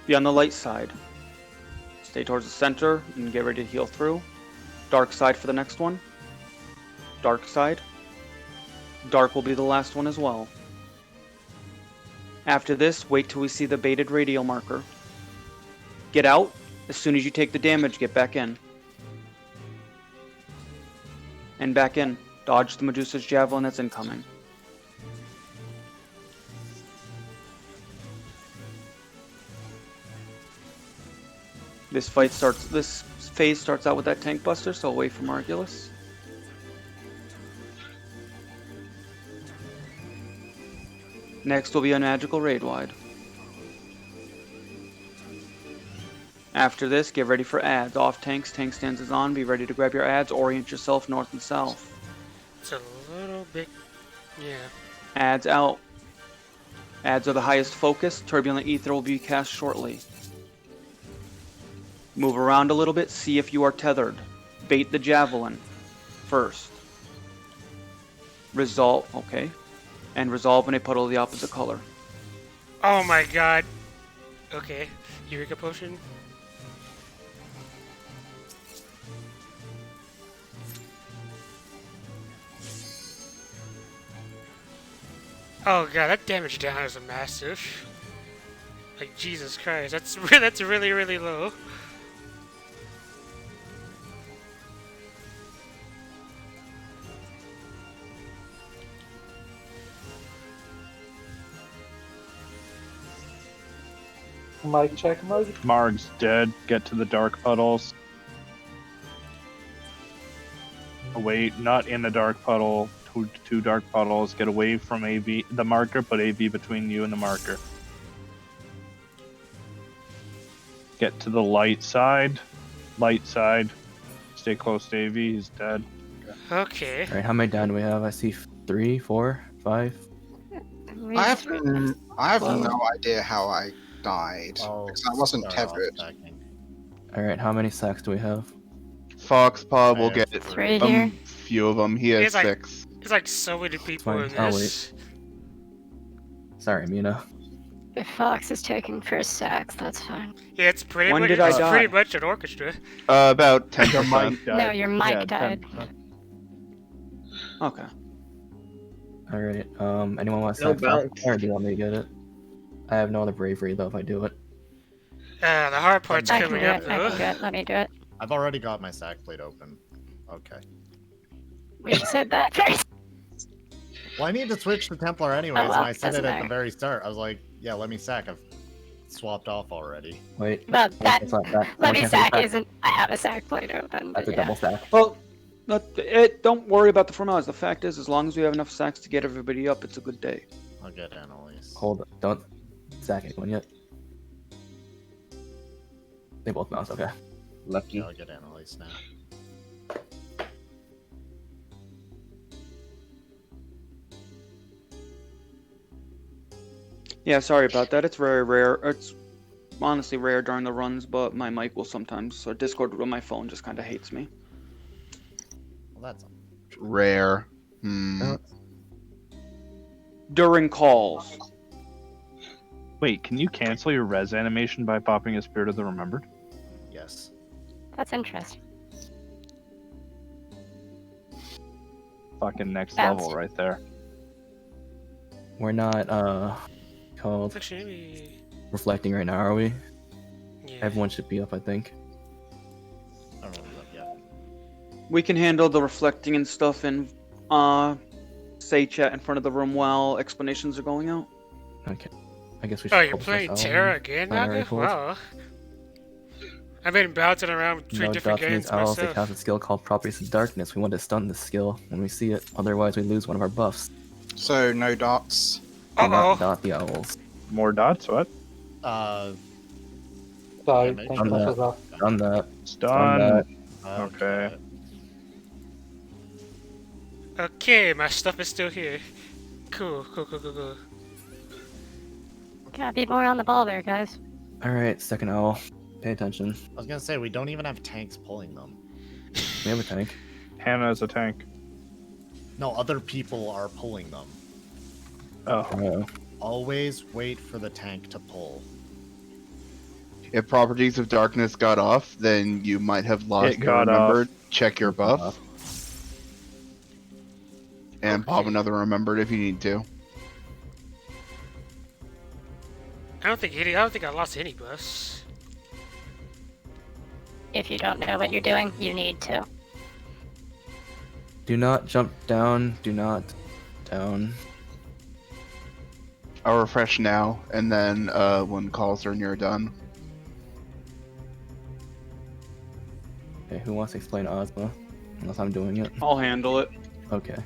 S13: Be on the light side. Stay towards the center and get ready to heal through. Dark side for the next one. Dark side. Dark will be the last one as well. After this, wait till we see the baited radial marker. Get out. As soon as you take the damage, get back in. And back in. Dodge the Medusa's javelin that's incoming. This phase starts out with that tank buster, so away from Argulus. Next will be a magical raid wide. After this, get ready for adds. Off tanks, tank stands is on. Be ready to grab your adds. Orient yourself north and south.
S2: It's a little bit, yeah.
S13: Adds out. Adds are the highest focus. Turbulent Ether will be cast shortly. Move around a little bit. See if you are tethered. Bait the Javelin first. Resolve, okay. And resolve in a puddle of the opposite color.
S2: Oh my god. Okay. Eureka Potion. Oh god, that damage down is a massive. Like Jesus Christ, that's really really low.
S18: Mic check, Marg.
S9: Marg's dead. Get to the dark puddles. Wait, not in the dark puddle. Two dark puddles. Get away from AV, the marker. Put AV between you and the marker. Get to the light side. Light side. Stay close to AV. He's dead.
S2: Okay.
S1: Alright, how many down do we have? I see 3, 4, 5.
S5: I have no idea how I died because I wasn't tethered.
S1: Alright, how many sacks do we have?
S7: Foxpaw will get
S10: 3 here.
S7: few of them. He has
S2: It's like-
S7: 6.
S2: It's like so many people in
S1: I'll
S2: this.
S1: Sorry, Mina.
S10: If Fox is taking first sacks, that's fine.
S2: Yeah, it's pretty
S13: When
S2: much
S13: did I
S2: it's
S13: die?
S2: pretty much an orchestra.
S7: About 10%.
S10: No, your mic died.
S13: Okay.
S1: Alright, anyone want to
S11: No
S1: sack
S11: bounce.
S1: Fox? Or do you want me to get it? I have no other bravery though if I do it.
S2: The hard part's
S10: I can do
S2: coming up
S10: it. I
S2: though.
S10: can do it. Let me do it.
S8: I've already got my sack plate open. Okay.
S10: We said that first.
S8: Well, I need to switch to Templar anyways,
S10: Oh, well,
S8: and I said
S10: doesn't
S8: it at
S10: matter.
S8: the very start. I was like, yeah, let me sack. I've swapped off already.
S1: Wait.
S10: Well, that
S1: That's not that.
S10: let me
S1: One
S10: sack
S1: sack.
S10: isn't. I have a sack plate open.
S1: That's
S10: But
S1: a
S10: yeah.
S1: double stack.
S13: Well, don't worry about the formalities. The fact is, as long as we have enough sacks to get everybody up, it's a good day.
S8: I'll get Annalise.
S1: Hold on. Don't sack anyone yet. They both mouse, okay.
S3: Lucky.
S8: I'll get Annalise now.
S13: Yeah, sorry about that. It's very rare. It's honestly rare during the runs, but my mic will sometimes, or Discord on my phone just kind of hates me.
S8: Well, that's
S7: Rare.
S13: During calls.
S9: Wait, can you cancel your res animation by popping a Spirit of the Remembered?
S8: Yes.
S10: That's interesting.
S9: Fucking next
S10: Bounce.
S9: level right there.
S1: We're not called
S2: Actually,
S1: reflecting right now, are we?
S2: yeah.
S1: Everyone should be up, I think.
S8: I don't know what's up yet.
S13: We can handle the reflecting and stuff in say chat in front of the room while explanations are going out.
S1: Okay. I guess we should.
S2: Oh, you're
S1: focus
S2: playing
S1: on
S2: Terra again,
S1: primary
S2: Naga?
S1: goals.
S2: Wow. I've been bouncing around between
S1: No
S2: different
S1: Japanese
S2: games
S1: owls, they
S2: myself.
S1: have a skill called Properties of Darkness. We want to stun this skill when we see it, otherwise we lose one of our buffs.
S5: So no darts.
S1: Do not
S2: Uh-oh.
S1: dot the owls.
S9: More dots? What?
S18: Sorry,
S8: Damage.
S18: thank
S1: Done
S18: you,
S1: that.
S18: Mrs.
S1: Done that.
S9: It's
S1: Done
S9: done.
S1: that.
S9: Okay.
S2: Okay, my stuff is still here. Cool.
S10: Gotta be more on the ball there, guys.
S1: Alright, second owl. Pay attention.
S8: I was gonna say, we don't even have tanks pulling them.
S1: We have a tank.
S9: Hannah is a tank.
S8: No, other people are pulling them.
S9: Oh.
S8: Always wait for the tank to pull.
S7: If Properties of Darkness got off, then you might have lost
S9: It
S7: your
S9: got off.
S7: Remembered. Check your buff. And pop another Remembered if you need to.
S2: I don't think I lost any buffs.
S10: If you don't know what you're doing, you need to.
S1: Do not jump down. Do not down.
S7: I'll refresh now, and then when calls are near done.
S1: Okay, who wants to explain Ozma? Unless I'm doing it.
S13: I'll handle it.
S1: Okay.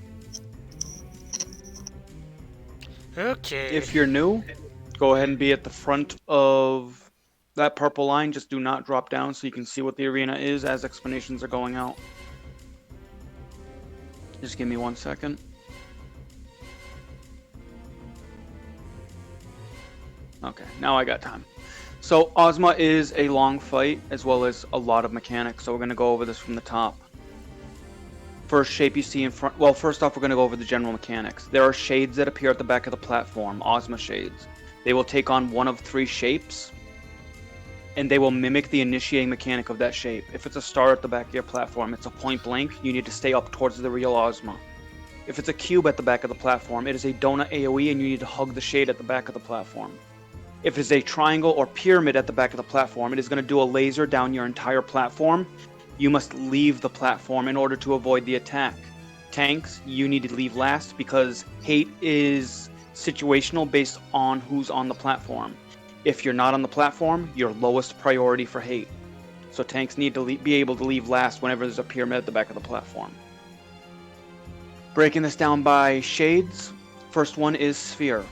S2: Okay.
S13: If you're new, go ahead and be at the front of that purple line. Just do not drop down so you can see what the arena is as explanations are going out. Just give me 1 second. Okay, now I got time. So Ozma is a long fight as well as a lot of mechanics, so we're going to go over this from the top. First shape you see in front, well, first off we're going to go over the general mechanics. There are shades that appear at the back of the platform, Ozma shades. They will take on one of 3 shapes, and they will mimic the initiating mechanic of that shape. If it's a star at the back of your platform, it's a point blank, you need to stay up towards the real Ozma. If it's a cube at the back of the platform, it is a donut AoE and you need to hug the shade at the back of the platform. If it's a triangle or pyramid at the back of the platform, it is going to do a laser down your entire platform. You must leave the platform in order to avoid the attack. Tanks, you need to leave last because hate is situational based on who's on the platform. If you're not on the platform, you're lowest priority for hate. So tanks need to be able to leave last whenever there's a pyramid at the back of the platform. Breaking this down by shades, first one is Sphere.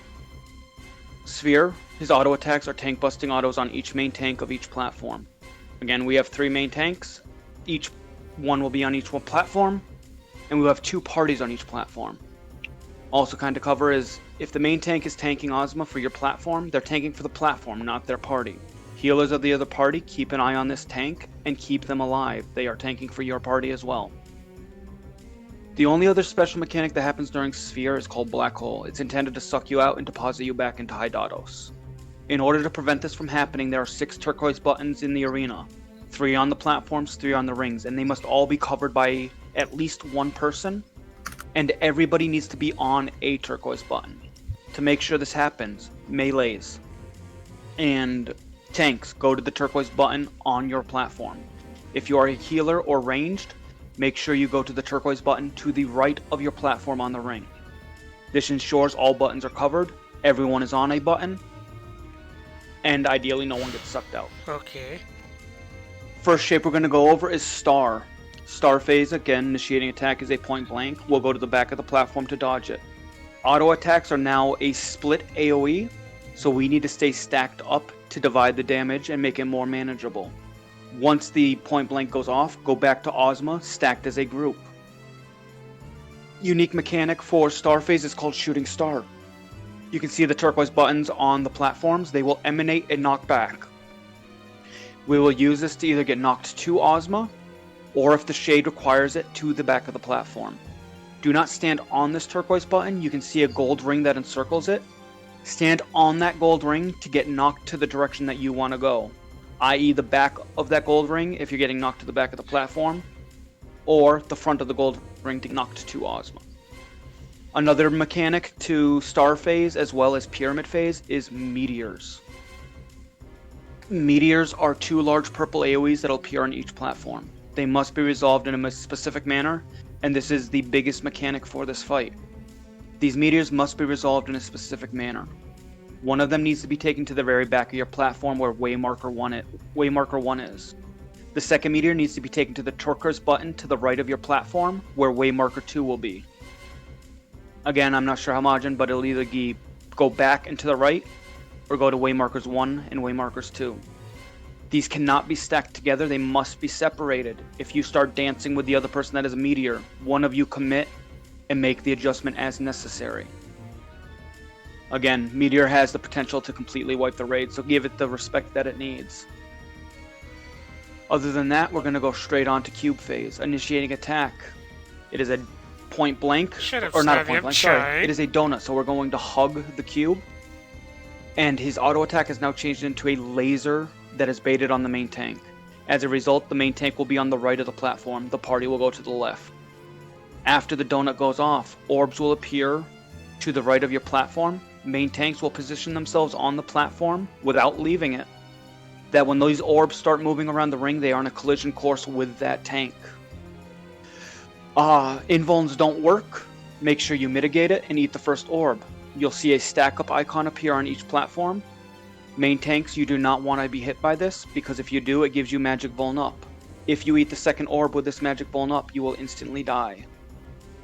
S13: Sphere, his auto attacks are tank busting autos on each main tank of each platform. Again, we have 3 main tanks. Each one will be on each one platform, and we'll have 2 parties on each platform. Also kind of cover is, if the main tank is tanking Ozma for your platform, they're tanking for the platform, not their party. Healers of the other party, keep an eye on this tank and keep them alive. They are tanking for your party as well. The only other special mechanic that happens during Sphere is called Black Hole. It's intended to suck you out and deposit you back into Hydados. In order to prevent this from happening, there are 6 turquoise buttons in the arena. 3 on the platforms, 3 on the rings, and they must all be covered by at least 1 person, and everybody needs to be on a turquoise button. To make sure this happens, melees and tanks go to the turquoise button on your platform. If you are a healer or ranged, make sure you go to the turquoise button to the right of your platform on the ring. This ensures all buttons are covered, everyone is on a button, and ideally no one gets sucked out.
S2: Okay.
S13: First shape we're going to go over is Star. Star phase, again, initiating attack is a point blank. We'll go to the back of the platform to dodge it. Auto attacks are now a split AoE, so we need to stay stacked up to divide the damage and make it more manageable. Once the point blank goes off, go back to Ozma, stacked as a group. Unique mechanic for Star phase is called Shooting Star. You can see the turquoise buttons on the platforms. They will emanate and knock back. We will use this to either get knocked to Ozma, or if the shade requires it, to the back of the platform. Do not stand on this turquoise button. You can see a gold ring that encircles it. Stand on that gold ring to get knocked to the direction that you want to go, i.e. the back of that gold ring if you're getting knocked to the back of the platform, or the front of the gold ring to get knocked to Ozma. Another mechanic to Star phase as well as Pyramid phase is Meteors. Meteors are 2 large purple AoEs that will appear on each platform. They must be resolved in a specific manner, and this is the biggest mechanic for this fight. These meteors must be resolved in a specific manner. One of them needs to be taken to the very back of your platform where Waymarker 1 is. The second meteor needs to be taken to the turquoise button to the right of your platform where Waymarker 2 will be. Again, I'm not sure how Majin, but it'll either go back and to the right or go to Waymarkers 1 and Waymarkers 2. These cannot be stacked together, they must be separated. If you start dancing with the other person that is a meteor, one of you commit and make the adjustment as necessary. Again, Meteor has the potential to completely wipe the raid, so give it the respect that it needs. Other than that, we're going to go straight on to Cube phase, initiating attack. It is a point blank, or not a point blank, sorry. It is a donut, so we're going to hug the cube. And his auto attack has now changed into a laser that is baited on the main tank. As a result, the main tank will be on the right of the platform, the party will go to the left. After the donut goes off, orbs will appear to the right of your platform. Main tanks will position themselves on the platform without leaving it. That when those orbs start moving around the ring, they are on a collision course with that tank. Invulns don't work. Make sure you mitigate it and eat the first orb. You'll see a stack up icon appear on each platform. Main tanks, you do not want to be hit by this, because if you do, it gives you magic vuln up. If you eat the second orb with this magic bone up, you will instantly die.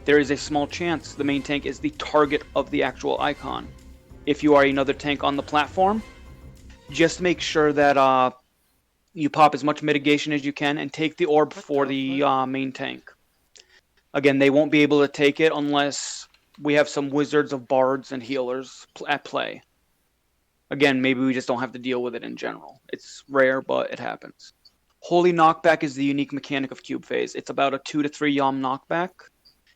S13: There is a small chance the main tank is the target of the actual icon. If you are another tank on the platform, just make sure that you pop as much mitigation as you can and take the orb for the main tank. Again, they won't be able to take it unless we have some wizards of bards and healers at play. Again, maybe we just don't have to deal with it in general. It's rare, but it happens. Holy Knockback is the unique mechanic of Cube Phase. It's about a 2 to 3 Yom knockback,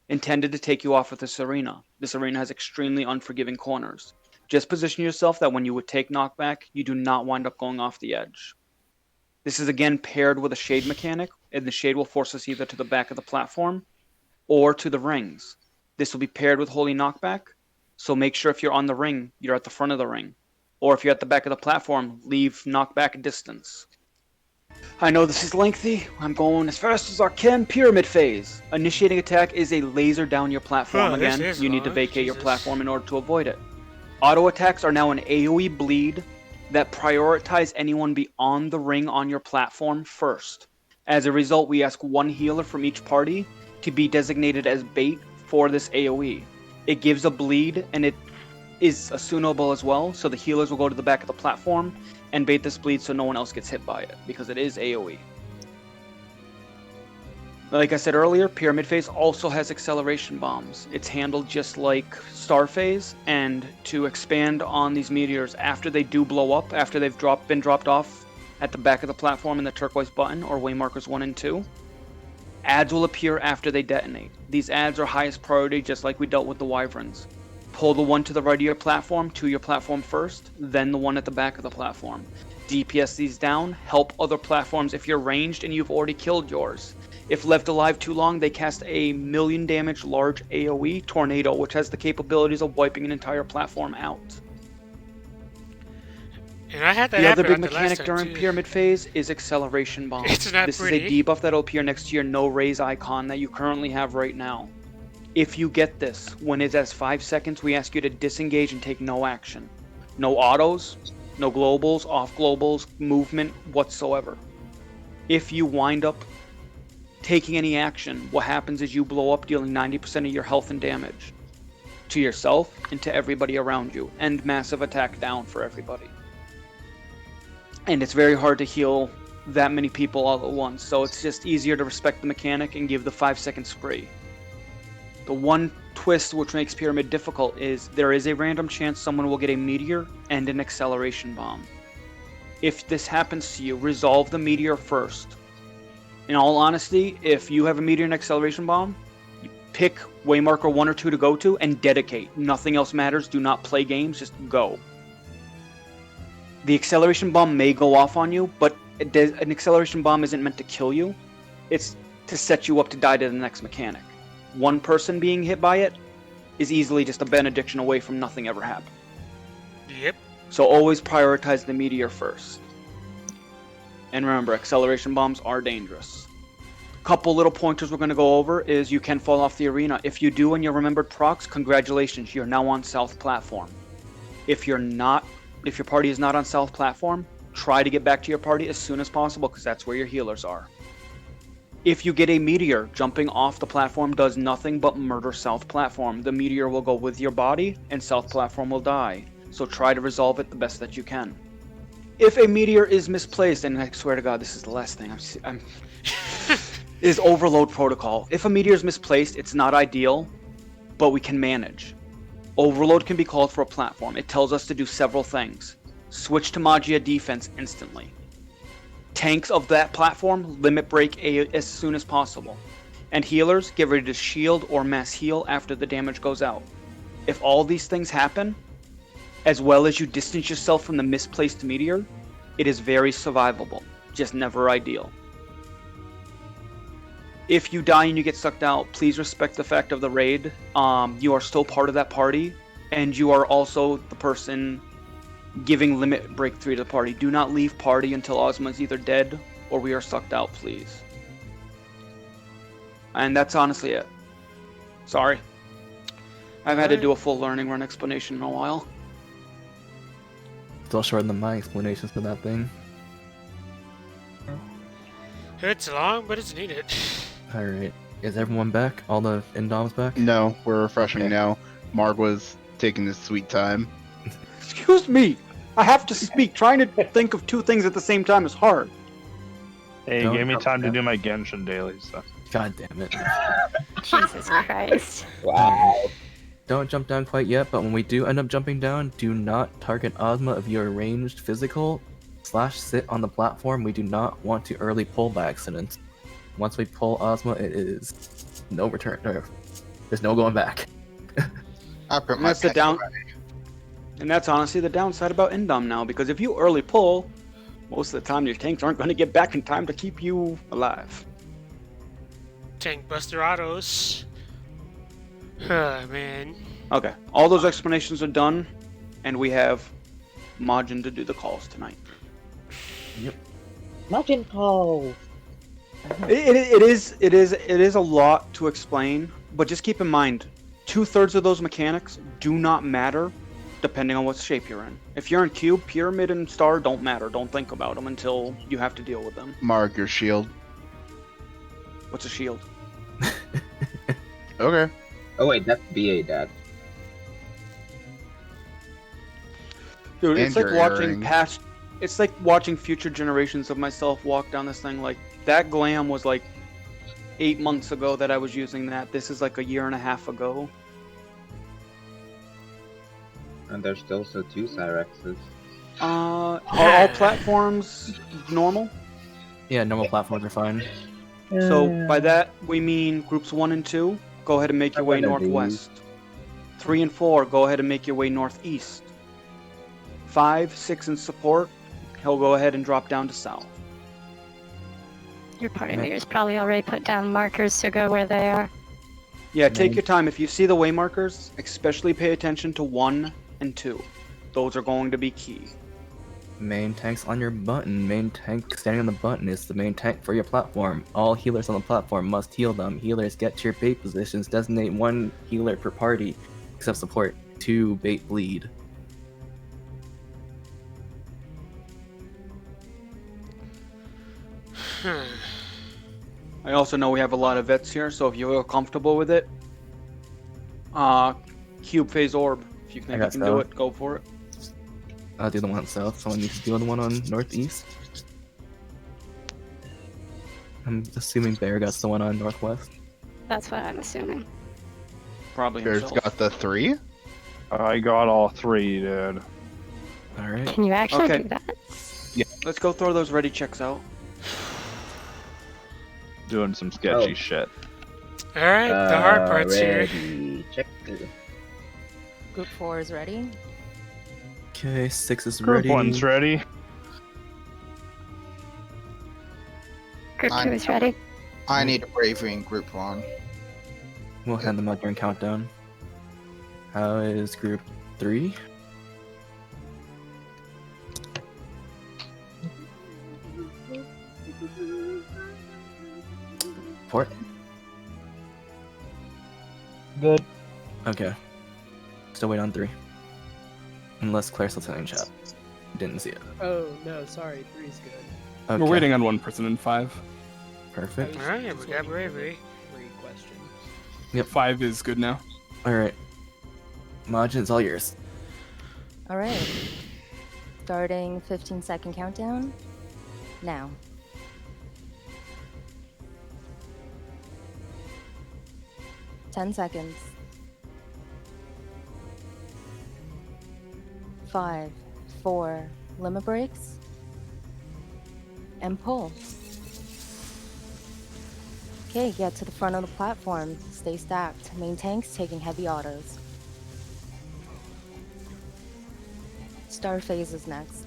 S13: intended to take you off of this arena. This arena has extremely unforgiving corners. Just position yourself that when you would take knockback, you do not wind up going off the edge. This is again paired with a shade mechanic, and the shade will force us either to the back of the platform or to the rings. This will be paired with Holy Knockback, so make sure if you're on the ring, you're at the front of the ring. Or if you're at the back of the platform, leave knockback a distance. I know this is lengthy. I'm going as fast as I can. Pyramid Phase. Initiating attack is a laser down your platform. Again, you need to vacate your platform in order to avoid it. Auto attacks are now an AoE bleed that prioritize anyone beyond the ring on your platform first. As a result, we ask one healer from each party to be designated as bait for this AoE. It gives a bleed, and it is assunable as well, so the healers will go to the back of the platform and bait this bleed so no one else gets hit by it, because it is AoE. Like I said earlier, Pyramid Phase also has acceleration bombs. It's handled just like Star Phase, and to expand on these meteors, after they do blow up, after they've been dropped off at the back of the platform in the turquoise button, or waymarkers 1 and 2, adds will appear after they detonate. These adds are highest priority, just like we dealt with the Wyverns. Pull the one to the right of your platform to your platform first, then the one at the back of the platform. DPS these down, help other platforms if you're ranged and you've already killed yours. If left alive too long, they cast a 1,000,000 damage large AoE Tornado, which has the capabilities of wiping an entire platform out.
S2: And I had that
S13: the other big
S2: happen
S13: mechanic during Pyramid Phase is Acceleration Bomb.
S2: It's not
S13: this
S2: pretty.
S13: is a debuff that will appear next to your no raise icon that you currently have right now. If you get this, when it's at 5 seconds, we ask you to disengage and take no action. No autos, no globals, off globals, movement whatsoever. If you wind up taking any action, what happens is you blow up, dealing 90% of your health and damage to yourself and to everybody around you, and massive attack down for everybody. And it's very hard to heal that many people all at once, so it's just easier to respect the mechanic and give the 5-second spree. The one twist which makes Pyramid difficult is there is a random chance someone will get a meteor and an acceleration bomb. If this happens to you, resolve the meteor first. In all honesty, if you have a meteor and acceleration bomb, you pick waymarker 1 or 2 to go to and dedicate. Nothing else matters. Do not play games, just go. The acceleration bomb may go off on you, but an acceleration bomb isn't meant to kill you. It's to set you up to die to the next mechanic. One person being hit by it is easily just a benediction away from nothing ever happening.
S2: Yep.
S13: So always prioritize the meteor first. And remember, acceleration bombs are dangerous. Couple little pointers we're going to go over is you can fall off the arena. If you do and you're remembered procs, congratulations, you're now on South Platform. If your party is not on South Platform, try to get back to your party as soon as possible, because that's where your healers are. If you get a meteor, jumping off the platform does nothing but murder South Platform. The meteor will go with your body, and South Platform will die. So try to resolve it the best that you can. If a meteor is misplaced, and I swear to God, this is the last thing is Overload Protocol. If a meteor is misplaced, it's not ideal, but we can manage. Overload can be called for a platform. It tells us to do several things. Switch to Magia defense instantly. Tanks of that platform limit break as soon as possible. And healers, get ready to shield or mass heal after the damage goes out. If all these things happen, as well as you distance yourself from the misplaced meteor, it is very survivable, just never ideal. If you die and you get sucked out, please respect the fact of the raid. You are still part of that party, and you are also the person giving limit break 3 to the party. Do not leave party until Ozma is either dead or we are sucked out, please. And that's honestly it. Sorry. I've had to do a full learning run explanation in a while.
S1: Still shorter than my explanations for that thing.
S2: It's long, but it's needed.
S1: All right. Is everyone back? All the Indoms back?
S7: No, we're refreshing now. Marg was taking his sweet time.
S13: Excuse me. I have to speak. Trying to think of two things at the same time is hard.
S9: Hey,
S1: Don't
S9: gave me
S1: jump
S9: time to
S1: down.
S9: do my Genshin daily stuff.
S1: God damn it.
S10: Jesus Christ.
S3: Wow.
S1: Don't jump down quite yet, but when we do end up jumping down, do not target Ozma if you're ranged physical / sit on the platform. We do not want to early pull by accident. Once we pull Ozma, it is no return. There's no going back.
S5: I put
S13: And
S5: my
S13: that's the
S5: pets
S13: down.
S5: away.
S13: And that's honestly the downside about Indom now, because if you early pull, most of the time your tanks aren't going to get back in time to keep you alive.
S2: Tank Buster Autos. Oh, man.
S13: Okay, all those explanations are done, and we have Majin to do the calls tonight.
S1: Yep.
S3: Majin call.
S13: It is a lot to explain, but just keep in mind, 2/3 of those mechanics do not matter, depending on what shape you're in. If you're in cube, pyramid, and star don't matter. Don't think about them until you have to deal with them.
S7: Marg, your shield.
S13: What's a shield?
S7: Okay.
S3: Oh wait, that's BA Dad.
S13: Dude,
S7: And
S13: it's like
S7: your
S13: watching
S7: earring.
S13: past. It's like watching future generations of myself walk down this thing. Like that glam was like 8 months ago that I was using that. This is like a year and a half ago.
S3: And there's also 2 Cyrexes.
S13: Are all platforms normal?
S1: Yeah, normal platforms are fine.
S13: So by that we mean groups 1 and 2. Go ahead and make your way
S3: one of these.
S13: northwest. 3 and 4. Go ahead and make your way northeast. 5, 6 in support. He'll go ahead and drop down to south.
S10: Your party leaders probably already put down markers to go where they are.
S13: Yeah, take your time. If you see the way markers, especially pay attention to 1 and 2. Those are going to be key.
S1: Main tank's on your button. Main tank standing on the button is the main tank for your platform. All healers on the platform must heal them. Healers get to your bait positions. Designate 1 healer per party, except support. 2 bait bleed.
S13: I also know we have a lot of vets here, so if you feel comfortable with it, cube phase orb. If you think you
S1: got
S13: can do
S1: south.
S13: it, go for it.
S1: I'll do the one on south. Someone needs to do the one on northeast. I'm assuming Bear got the one on northwest.
S10: That's what I'm assuming.
S13: Probably
S7: Bear's
S13: himself.
S7: got the 3.
S9: I got all 3, dude.
S1: Alright.
S10: Can you actually
S13: Okay.
S10: do that?
S13: Yeah. Let's go throw those ready checks out.
S9: Doing some sketchy
S3: Oh.
S9: shit.
S2: Alright, the hard part's here.
S3: Ready. Check.
S15: Group 4 is ready.
S1: Okay, 6 is
S9: Group
S1: ready.
S9: 1's ready.
S10: Group
S5: I-
S10: 2 is ready.
S5: I need a bravery in group 1.
S1: We'll hand them out during countdown. How is group 3? Port?
S18: Good.
S1: Okay. Still wait on 3. Unless Claire's still telling chat. Didn't see it.
S12: Oh, no, sorry. 3's good.
S1: Okay.
S17: We're waiting on one person in 5.
S1: Perfect.
S2: Alright, we got bravery.
S12: 3 question.
S1: Yep.
S17: 5 is good now.
S1: Alright. Majin, it's all yours.
S15: All right. Starting 15-second countdown. Now. Ten seconds. 5, 4, limit breaks, and pull. Okay, get to the front of the platform. Stay stacked. Main tanks taking heavy autos. Star phase is next.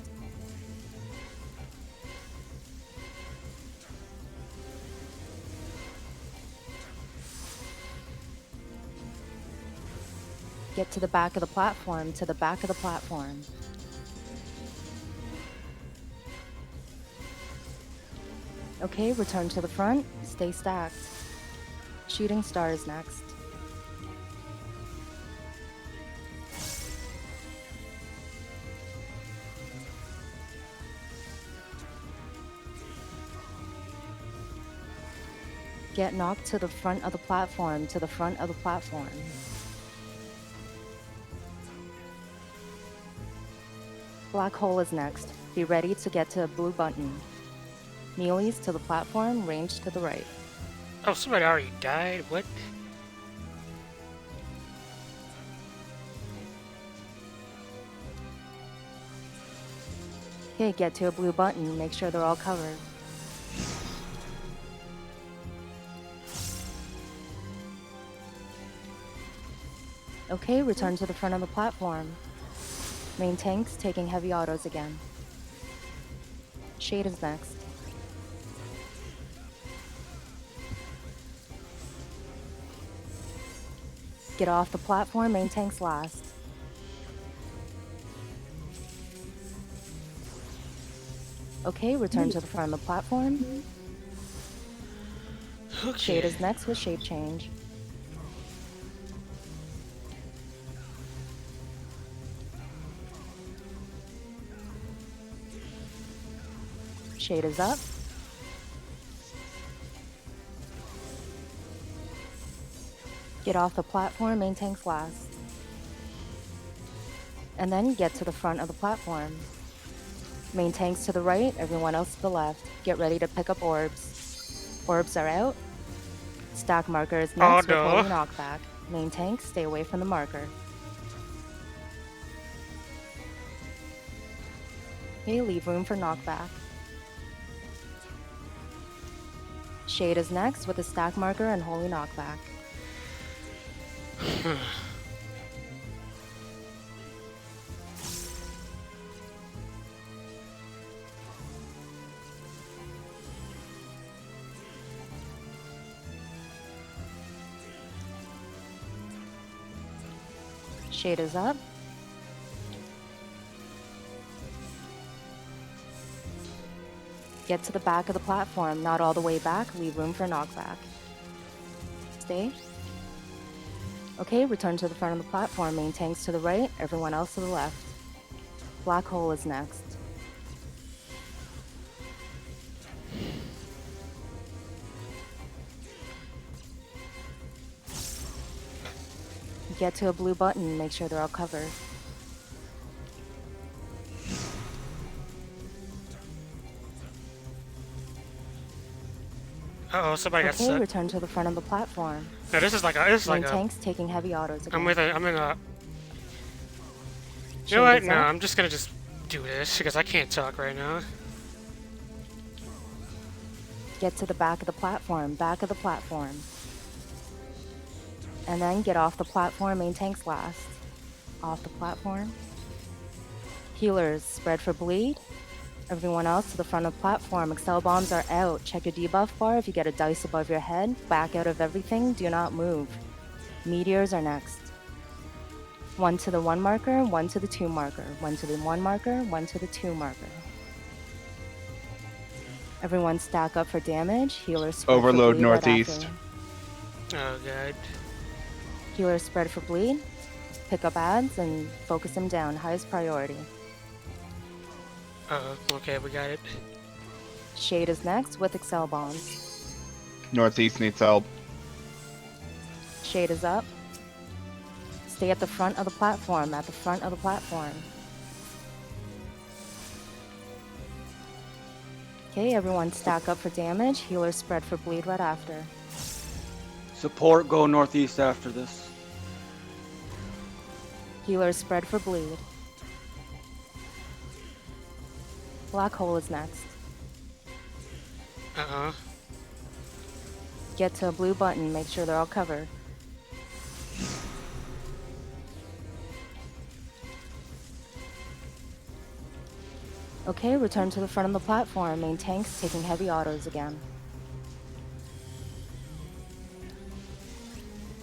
S15: Get to the back of the platform, to the back of the platform. Okay, return to the front, stay stacked. Shooting star is next. Get knocked to the front of the platform, to the front of the platform. Black hole is next. Be ready to get to a blue button. Meelees to the platform, range to the right.
S2: Oh, somebody already died? What?
S15: Okay, get to a blue button, make sure they're all covered. Okay, return to the front of the platform. Main tanks taking heavy autos again. Shade is next. Get off the platform, main tanks last. Okay, return to the front of the platform.
S2: Okay.
S15: Shade is next with shape change. Shade is up. Get off the platform, main tanks last. And then get to the front of the platform. Main tanks to the right, everyone else to the left. Get ready to pick up orbs. Orbs are out. Stack marker is next with holy knockback. Main tanks, stay away from the marker. Okay, leave room for knockback. Shade is next with a stack marker and holy knockback. Shade is up. Get to the back of the platform, not all the way back, leave room for knockback. Stay. Okay, return to the front of the platform, main tanks to the right, everyone else to the left. Black hole is next. Get to a blue button, make sure they're all covered.
S2: Uh-oh, somebody got
S15: Okay,
S2: stuck.
S15: return to the front of the platform.
S2: No, this is like a,
S15: Main tanks taking heavy autos again.
S2: I'm in a. You
S15: Shade
S2: know what?
S15: is
S2: No,
S15: up.
S2: I'm just gonna just do this because I can't talk right now.
S15: Get to the back of the platform, back of the platform. And then get off the platform, main tanks last. Off the platform. Healers, spread for bleed. Everyone else to the front of the platform. Excel bombs are out. Check your debuff bar if you get a dice above your head. Back out of everything, do not move. Meteors are next. 1 to the 1 marker, 1 to the 2 marker. 1 to the 1 marker, 1 to the 2 marker. Everyone stack up for damage. Healers spread
S7: Overload
S15: for bleed right
S7: northeast.
S15: after.
S2: Oh god.
S15: Healers spread for bleed. Pick up ads and focus them down. Highest priority.
S2: Okay, we got it.
S15: Shade is next with Excel bombs.
S7: Northeast needs help.
S15: Shade is up. Stay at the front of the platform, at the front of the platform. Okay, everyone stack up for damage. Healers spread for bleed right after.
S13: Support, go northeast after this.
S15: Healers spread for bleed. Black hole is next.
S2: Uh-huh.
S15: Get to a blue button, make sure they're all covered. Okay, return to the front of the platform. Main tanks taking heavy autos again.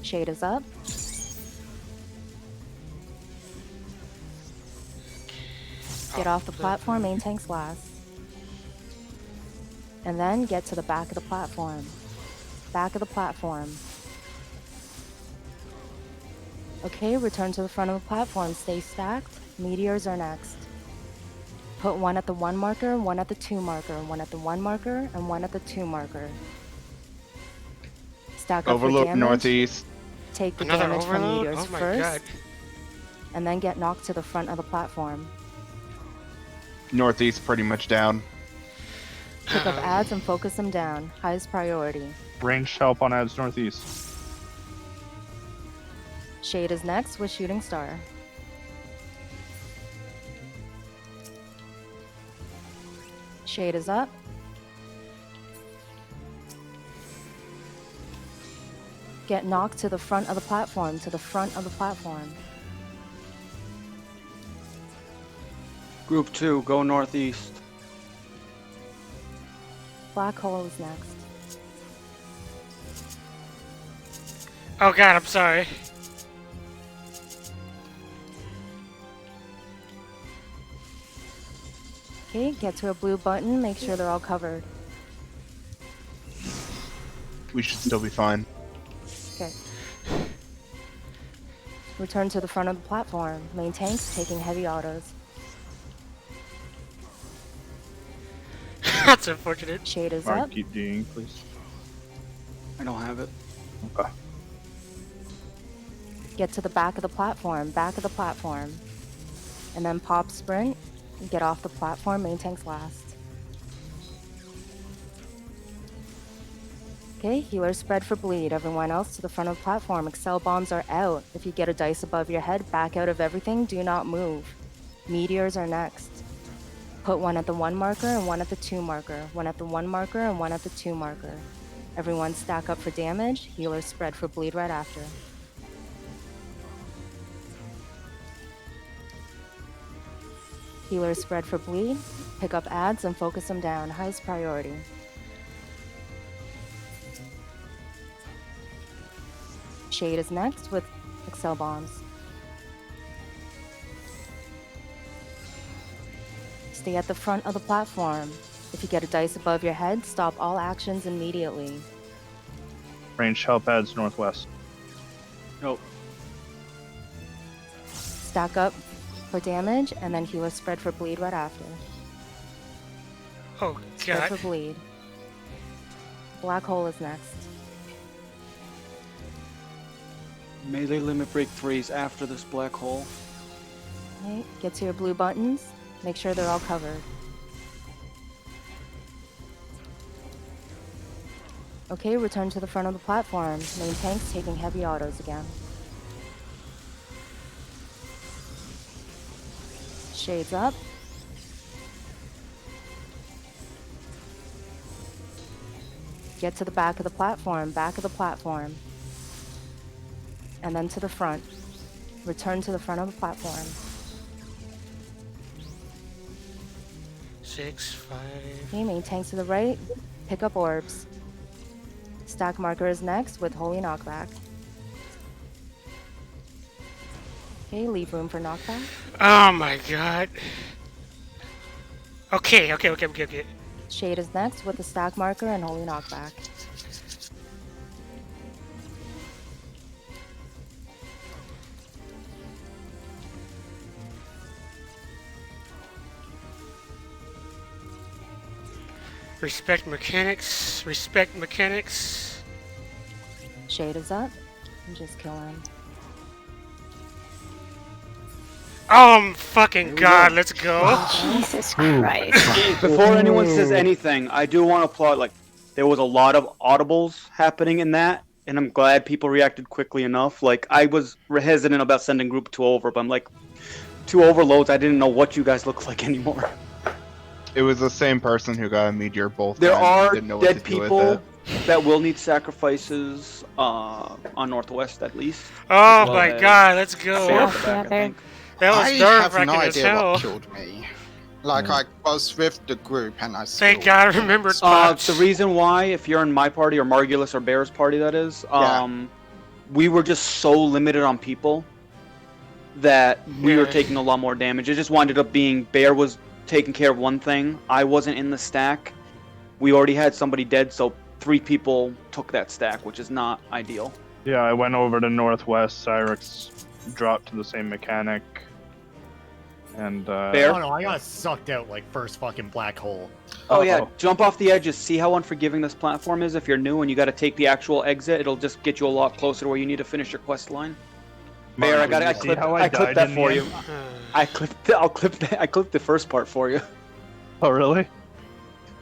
S15: Shade is up. Get off the platform, main tanks last. And then get to the back of the platform. Back of the platform. Okay, return to the front of the platform. Stay stacked. Meteors are next. Put 1 at the 1 marker, 1 at the 2 marker, 1 at the 1 marker, and 1 at the 2 marker. Stack up for
S7: Overload
S15: damage.
S7: northeast.
S15: Take the
S2: Another
S15: damage from
S2: overload?
S15: meteors
S2: Oh my
S15: first,
S2: god.
S15: and then get knocked to the front of the platform.
S7: Northeast pretty much down.
S15: Pick up ads and focus them down. Highest priority.
S9: Ranged help on ads northeast.
S15: Shade is next with Shooting Star. Shade is up. Get knocked to the front of the platform, to the front of the platform.
S13: Group 2, go northeast.
S15: Black hole is next.
S2: Oh god, I'm sorry.
S15: Okay, get to a blue button, make sure they're all covered.
S7: We should still be fine.
S15: Okay. Return to the front of the platform. Main tanks taking heavy autos.
S2: That's unfortunate.
S15: Shade is
S9: Mark,
S15: up.
S9: keep D'ing, please.
S13: I don't have it.
S9: Okay.
S15: Get to the back of the platform, and then pop sprint. Get off the platform, main tanks last. Okay, healers spread for bleed. Everyone else to the front of the platform. Excel bombs are out. If you get a dice above your head, back out of everything, do not move. Meteors are next. Put one at the 1 marker and one at the 2 marker. One at the 1 marker and one at the 2 marker. Everyone stack up for damage. Healers spread for bleed right after. Healers spread for bleed. Pick up ads and focus them down. Highest priority. Shade is next with Excel bombs. Stay at the front of the platform. If you get a dice above your head, stop all actions immediately.
S9: Ranged help ads northwest.
S13: Nope.
S15: Stack up for damage, and then healers spread for bleed right after.
S2: Oh
S15: Spread
S2: god.
S15: for bleed. Black hole is next.
S13: Melee limit break 3s after this black hole.
S15: Okay, get to your blue buttons. Make sure they're all covered. Okay, return to the front of the platform. Main tanks taking heavy autos again. Shades up. Get to the back of the platform, and then to the front. Return to the front of the platform.
S2: 6, 5.
S15: Okay, main tanks to the right. Pick up orbs. Stack marker is next with holy knockback. Okay, leave room for knockback.
S2: Oh my god. Okay.
S15: Shade is next with the stack marker and holy knockback.
S2: Respect mechanics. Respect mechanics.
S15: Shade is up. And just kill him.
S2: Oh fucking god, let's go.
S10: Jesus Christ.
S13: Before anyone says anything, I do want to applaud, like, there was a lot of audibles happening in that, and I'm glad people reacted quickly enough. Like, I was hesitant about sending group 2 over, but I'm like, 2 overloads, I didn't know what you guys look like anymore.
S7: It was the same person who got a meteor both
S13: There
S7: times.
S13: are
S7: Didn't know what
S13: dead
S7: to do with
S13: people
S7: it.
S13: that will need sacrifices on Northwest at least.
S2: Oh my god, let's go.
S13: Fair at the back, I think.
S2: That was
S5: I have
S2: nerve-wracking
S5: no
S2: as
S5: idea
S2: hell.
S5: what killed me. Like, I was with the group and I
S2: Thank God I remembered
S13: The reason why, if you're in my party or Margulis or Bear's party, that is, we were just so limited on people that we were taking a lot more damage. It just wound up being Bear was taking care of one thing. I wasn't in the stack. We already had somebody dead, so 3 people took that stack, which is not ideal.
S9: Yeah, I went over to northwest. Cyrix dropped to the same mechanic. And
S13: Bear?
S8: Oh no, I got sucked out like first fucking black hole.
S13: Oh yeah, jump off the edges. See how unforgiving this platform is. If you're new and you got to take the actual exit, it'll just get you a lot closer to where you need to finish your quest line. Bear, I clipped that for you. I clipped the first part for you.
S9: Oh really?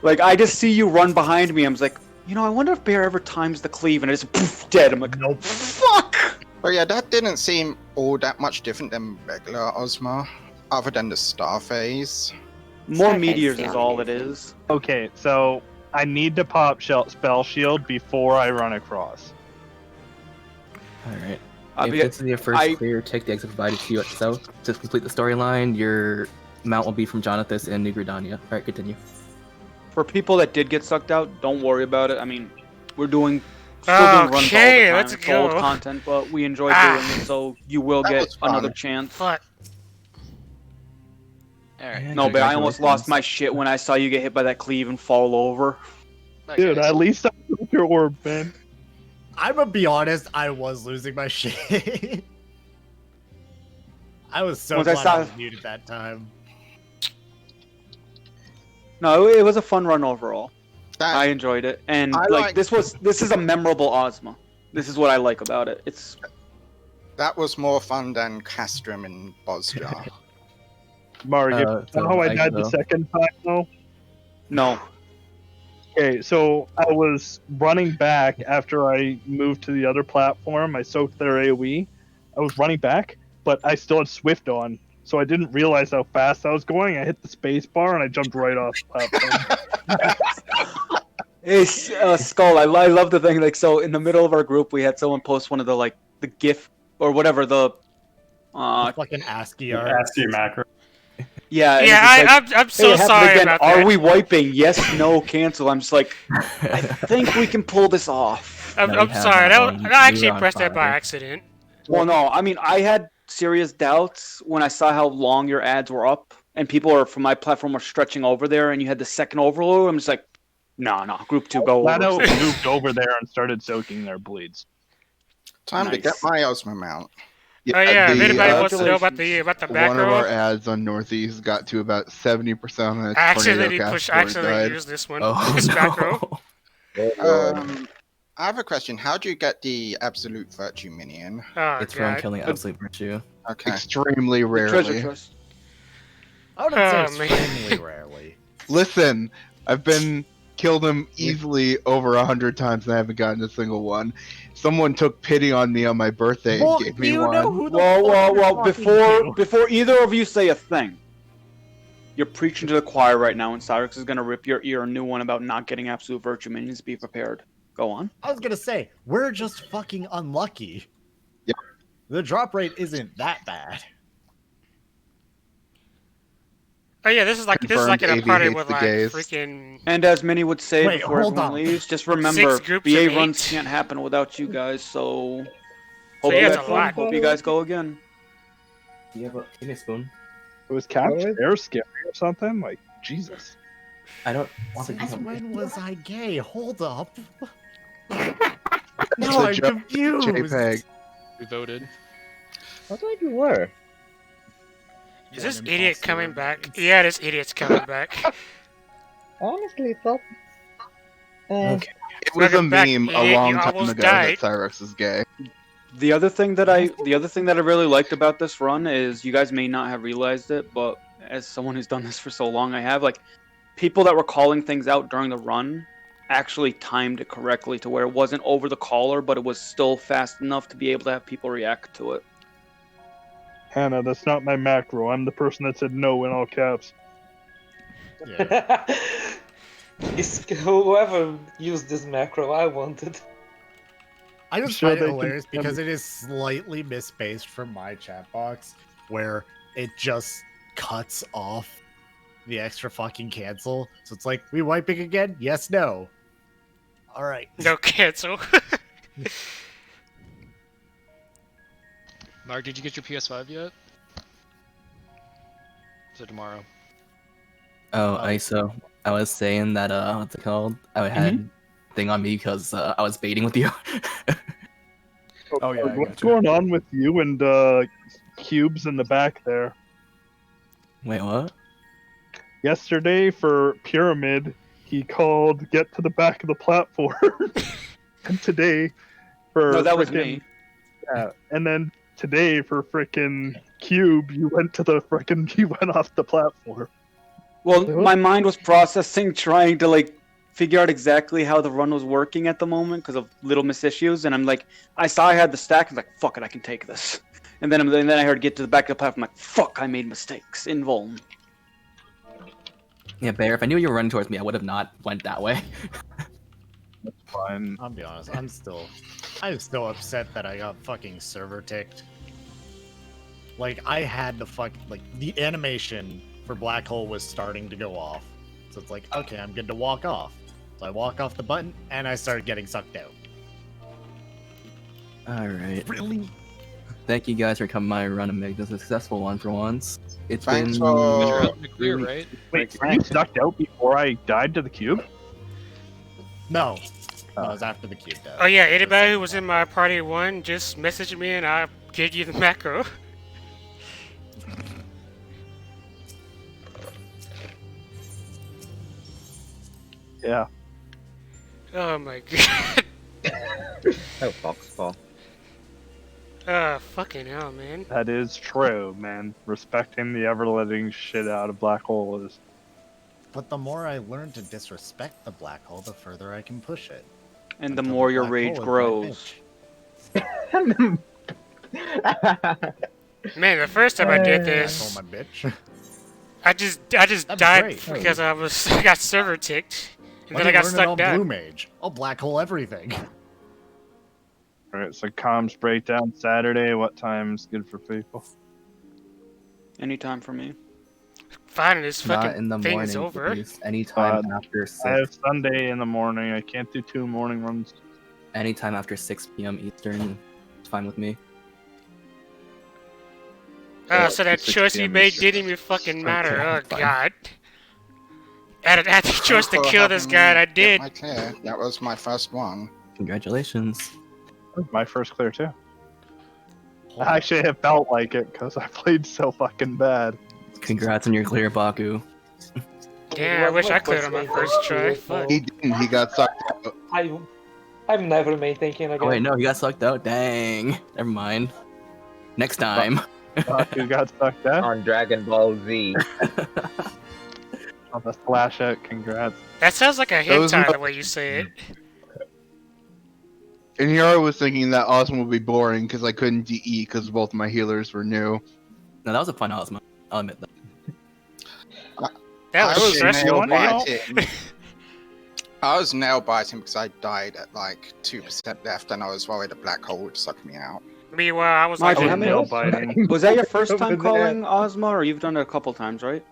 S13: Like I just see you run behind me. I'm just like, you know, I wonder if Bear ever times the cleave, and I just poof, dead. I'm like,
S8: nope.
S13: Fuck.
S5: But yeah, that didn't seem all that much different than regular Ozma, other than the star phase.
S13: More meteors is all it is.
S9: Okay, so I need to pop spell shield before I run across.
S1: Alright. If this is your first clear, take the exit provided to you at the south. To complete the storyline, your mount will be from Jonathas and New Gridania. Alright, continue.
S13: For people that did get sucked out, don't worry about it. I mean, we're still doing runs all the time.
S2: Let's
S13: it's
S2: go.
S13: old content, but we enjoy doing it, so you will get another chance.
S2: Fuck.
S1: Alright.
S13: No, but I almost lost my shit when I saw you get hit by that cleave and fall over.
S9: Dude, at least I took your orb, man.
S8: I'm gonna be honest, I was losing my shit. I was so glad I was muted that time.
S13: No, it was a fun run overall. I enjoyed it, and this is a memorable Ozma. This is what I like about it.
S5: That was more fun than Castrum and Bosjar.
S9: Mark, you know how I died the second time though?
S13: No.
S9: Okay, so I was running back after I moved to the other platform. I soaked their AoE. I was running back, but I still had Swift on, so I didn't realize how fast I was going. I hit the space bar and I jumped right off the platform.
S13: Hey, Skull, I love the thing. Like, so in the middle of our group, we had someone post one of the the GIF or whatever the
S8: fucking ASCII art.
S18: ASCII macro.
S13: Yeah.
S2: Yeah, I'm so sorry
S13: again.
S2: about
S13: Are
S2: that.
S13: we wiping? Yes, no, cancel. I'm just like, I think we can pull this off.
S2: I'm sorry. I actually pressed that by accident.
S13: Well, no, I mean, I had serious doubts when I saw how long your ads were up, and people from my platform were stretching over there, and you had the second overload. I'm just like, no, group 2, go over.
S9: Lano moved over there and started soaking their bleeds.
S5: Time to get my Ozma mount.
S2: If anybody wants to know about the macro,
S7: one of our ads on Northeast got to about 70% on a
S2: I
S7: tornado
S2: accidentally used this one. This macro.
S5: I have a question. How do you get the Absolute Virtue minion?
S1: It's from killing Absolute Virtue.
S5: Okay.
S7: Extremely rarely.
S13: Treasure chest.
S8: I wouldn't say extremely rarely.
S7: Listen, I've been killed him easily over 100 times and I haven't gotten a single one. Someone took pity on me on my birthday and gave me one.
S13: Whoa! Before either of you say a thing, you're preaching to the choir right now, and Cyrix is gonna rip your ear a new one about not getting Absolute Virtue minions. Be prepared. Go on.
S8: I was gonna say we're just fucking unlucky.
S7: Yep.
S8: The drop rate isn't that bad.
S2: Oh yeah, this is like in a party with like
S7: gays.
S2: freaking.
S13: And as many would say
S8: Wait,
S13: before
S8: hold
S13: everyone
S8: on.
S13: leaves, just remember,
S2: 6 groups
S13: BA
S2: of 8.
S13: runs can't happen without you guys. So hope
S2: yeah,
S13: you
S2: it's
S13: guys
S2: a lot.
S13: hope you guys go again.
S1: Give me a spoon.
S9: It was Captain Air scary or something? Like, Jesus.
S1: I don't want to
S8: Since when was I gay? Hold up.
S7: It's
S8: No,
S7: a
S8: I'm
S7: joke.
S8: confused.
S7: JPEG.
S16: We voted.
S18: I thought you were.
S2: Is this idiot coming back? Yeah, this idiot's coming back.
S18: Honestly, thought.
S1: Okay.
S7: It was a
S2: Welcome back,
S7: meme a
S2: idiot.
S7: long
S2: You
S7: time
S2: almost
S7: ago
S2: died.
S7: that Cyrus is gay.
S13: The other thing that I really liked about this run is you guys may not have realized it, but as someone who's done this for so long, I have, like, people that were calling things out during the run actually timed it correctly to where it wasn't over the caller, but it was still fast enough to be able to have people react to it.
S9: Hannah, that's not my macro. I'm the person that said no in all caps.
S18: It's whoever used this macro I wanted.
S8: I just
S9: Sure
S8: find it
S9: they can-
S8: hilarious because it is slightly misspaced from my chat box, where it just cuts off the extra fucking cancel. So it's like, we wiping again? Yes, no. All right.
S2: No cancel.
S16: Mark, did you get your PS5 yet? Is it tomorrow?
S1: Oh, ISO. I was saying that, what's it called? I had thing on me because I was baiting with you.
S4: Oh yeah.
S9: What's going on with you and Cubes in the back there?
S1: Wait, what?
S9: Yesterday for Pyramid, he called "Get to the back of the platform," and today for
S13: No, that was
S9: frickin-
S13: me.
S9: Yeah, and then today for frickin' Cube, you went off the platform.
S13: Well, my mind was processing, trying to like figure out exactly how the run was working at the moment because of little miss issues, and I'm like, I saw I had the stack, I was like, fuck it, I can take this. And then I heard get to the back of the platform, I'm like, fuck, I made mistakes in Vuln.
S1: Yeah, Bear, if I knew you were running towards me, I would have not went that way.
S9: That's fine.
S8: I'll be honest, I'm still upset that I got fucking server ticked. Like, I had to the animation for Black Hole was starting to go off. So it's like, okay, I'm good to walk off. So I walk off the button, and I started getting sucked out.
S1: Alright.
S8: Really?
S1: Thank you guys for coming my run and make this a successful one for once. It's
S5: Thanks
S1: been...
S5: for-
S16: Clear, right?
S9: Wait, were you sucked out before I died to the cube?
S8: No. No, it was after the cube died.
S2: Oh yeah, anybody who was in my party 1, just message me and I'll give you the macro.
S9: Yeah.
S2: Oh my god.
S3: Oh, Foxball.
S2: Fucking hell, man.
S9: That is true, man. Respecting the ever-letting shit out of Black Hole is...
S8: But the more I learn to disrespect the Black Hole, the further I can push it.
S13: And the
S8: Until
S13: more your
S8: Black
S13: rage
S8: Hole is my
S13: grows.
S2: Man, the first time I did
S8: I
S2: this,
S8: told my bitch.
S2: I just
S8: That'd be
S2: died
S8: great.
S2: because I got server ticked, and
S8: Let
S2: then I
S8: me
S2: got
S8: learn it
S2: stuck
S8: on
S2: down.
S8: Blue Mage. I'll Black Hole everything.
S9: Alright, so comms breakdown Saturday. What time's good for people?
S13: Anytime for me.
S2: Fine, this
S1: Not
S2: fucking
S1: in the
S2: thing's
S1: morning,
S2: over.
S1: please. Anytime after 6.
S9: I have Sunday in the morning. I can't do 2 morning runs.
S1: Anytime after 6 p.m. Eastern. It's fine with me.
S2: So that
S1: 6
S2: choice you
S1: p.m.
S2: made
S1: is-
S2: didn't even fucking matter.
S1: Okay,
S2: Oh
S1: fine.
S2: god. I had the choice to kill this guy, and I did.
S5: My clear. That was my first one.
S1: Congratulations.
S9: My first clear too. Actually, it felt like it because I played so fucking bad.
S1: Congrats on your clear, Baku.
S2: Damn, I wish I cleared on my first try. Fuck.
S7: He didn't. He got sucked out.
S18: I'm never maintaining again.
S1: Oh wait, no, he got sucked out. Dang. Never mind. Next time.
S9: Who got sucked out?
S3: On Dragon Ball Z.
S9: On the splash out, congrats.
S2: That sounds like a
S7: Those
S2: hentai
S7: are-
S2: the way you say it.
S7: And here I was thinking that Osmo would be boring because I couldn't DE because both my healers were new.
S1: No, that was a fun Osmo. I'll admit that.
S2: That
S5: I
S2: was
S5: was
S2: stressful,
S5: nail
S2: man.
S5: biting. I was nail biting because I died at like 2% left, and I was worried a black hole would suck me out.
S2: Meanwhile, I was
S13: Mark,
S2: like,
S13: how many-
S9: Nail biting.
S13: Was that your first
S3: Over
S13: time
S3: there.
S13: calling Ozma, or you've done it a couple times, right?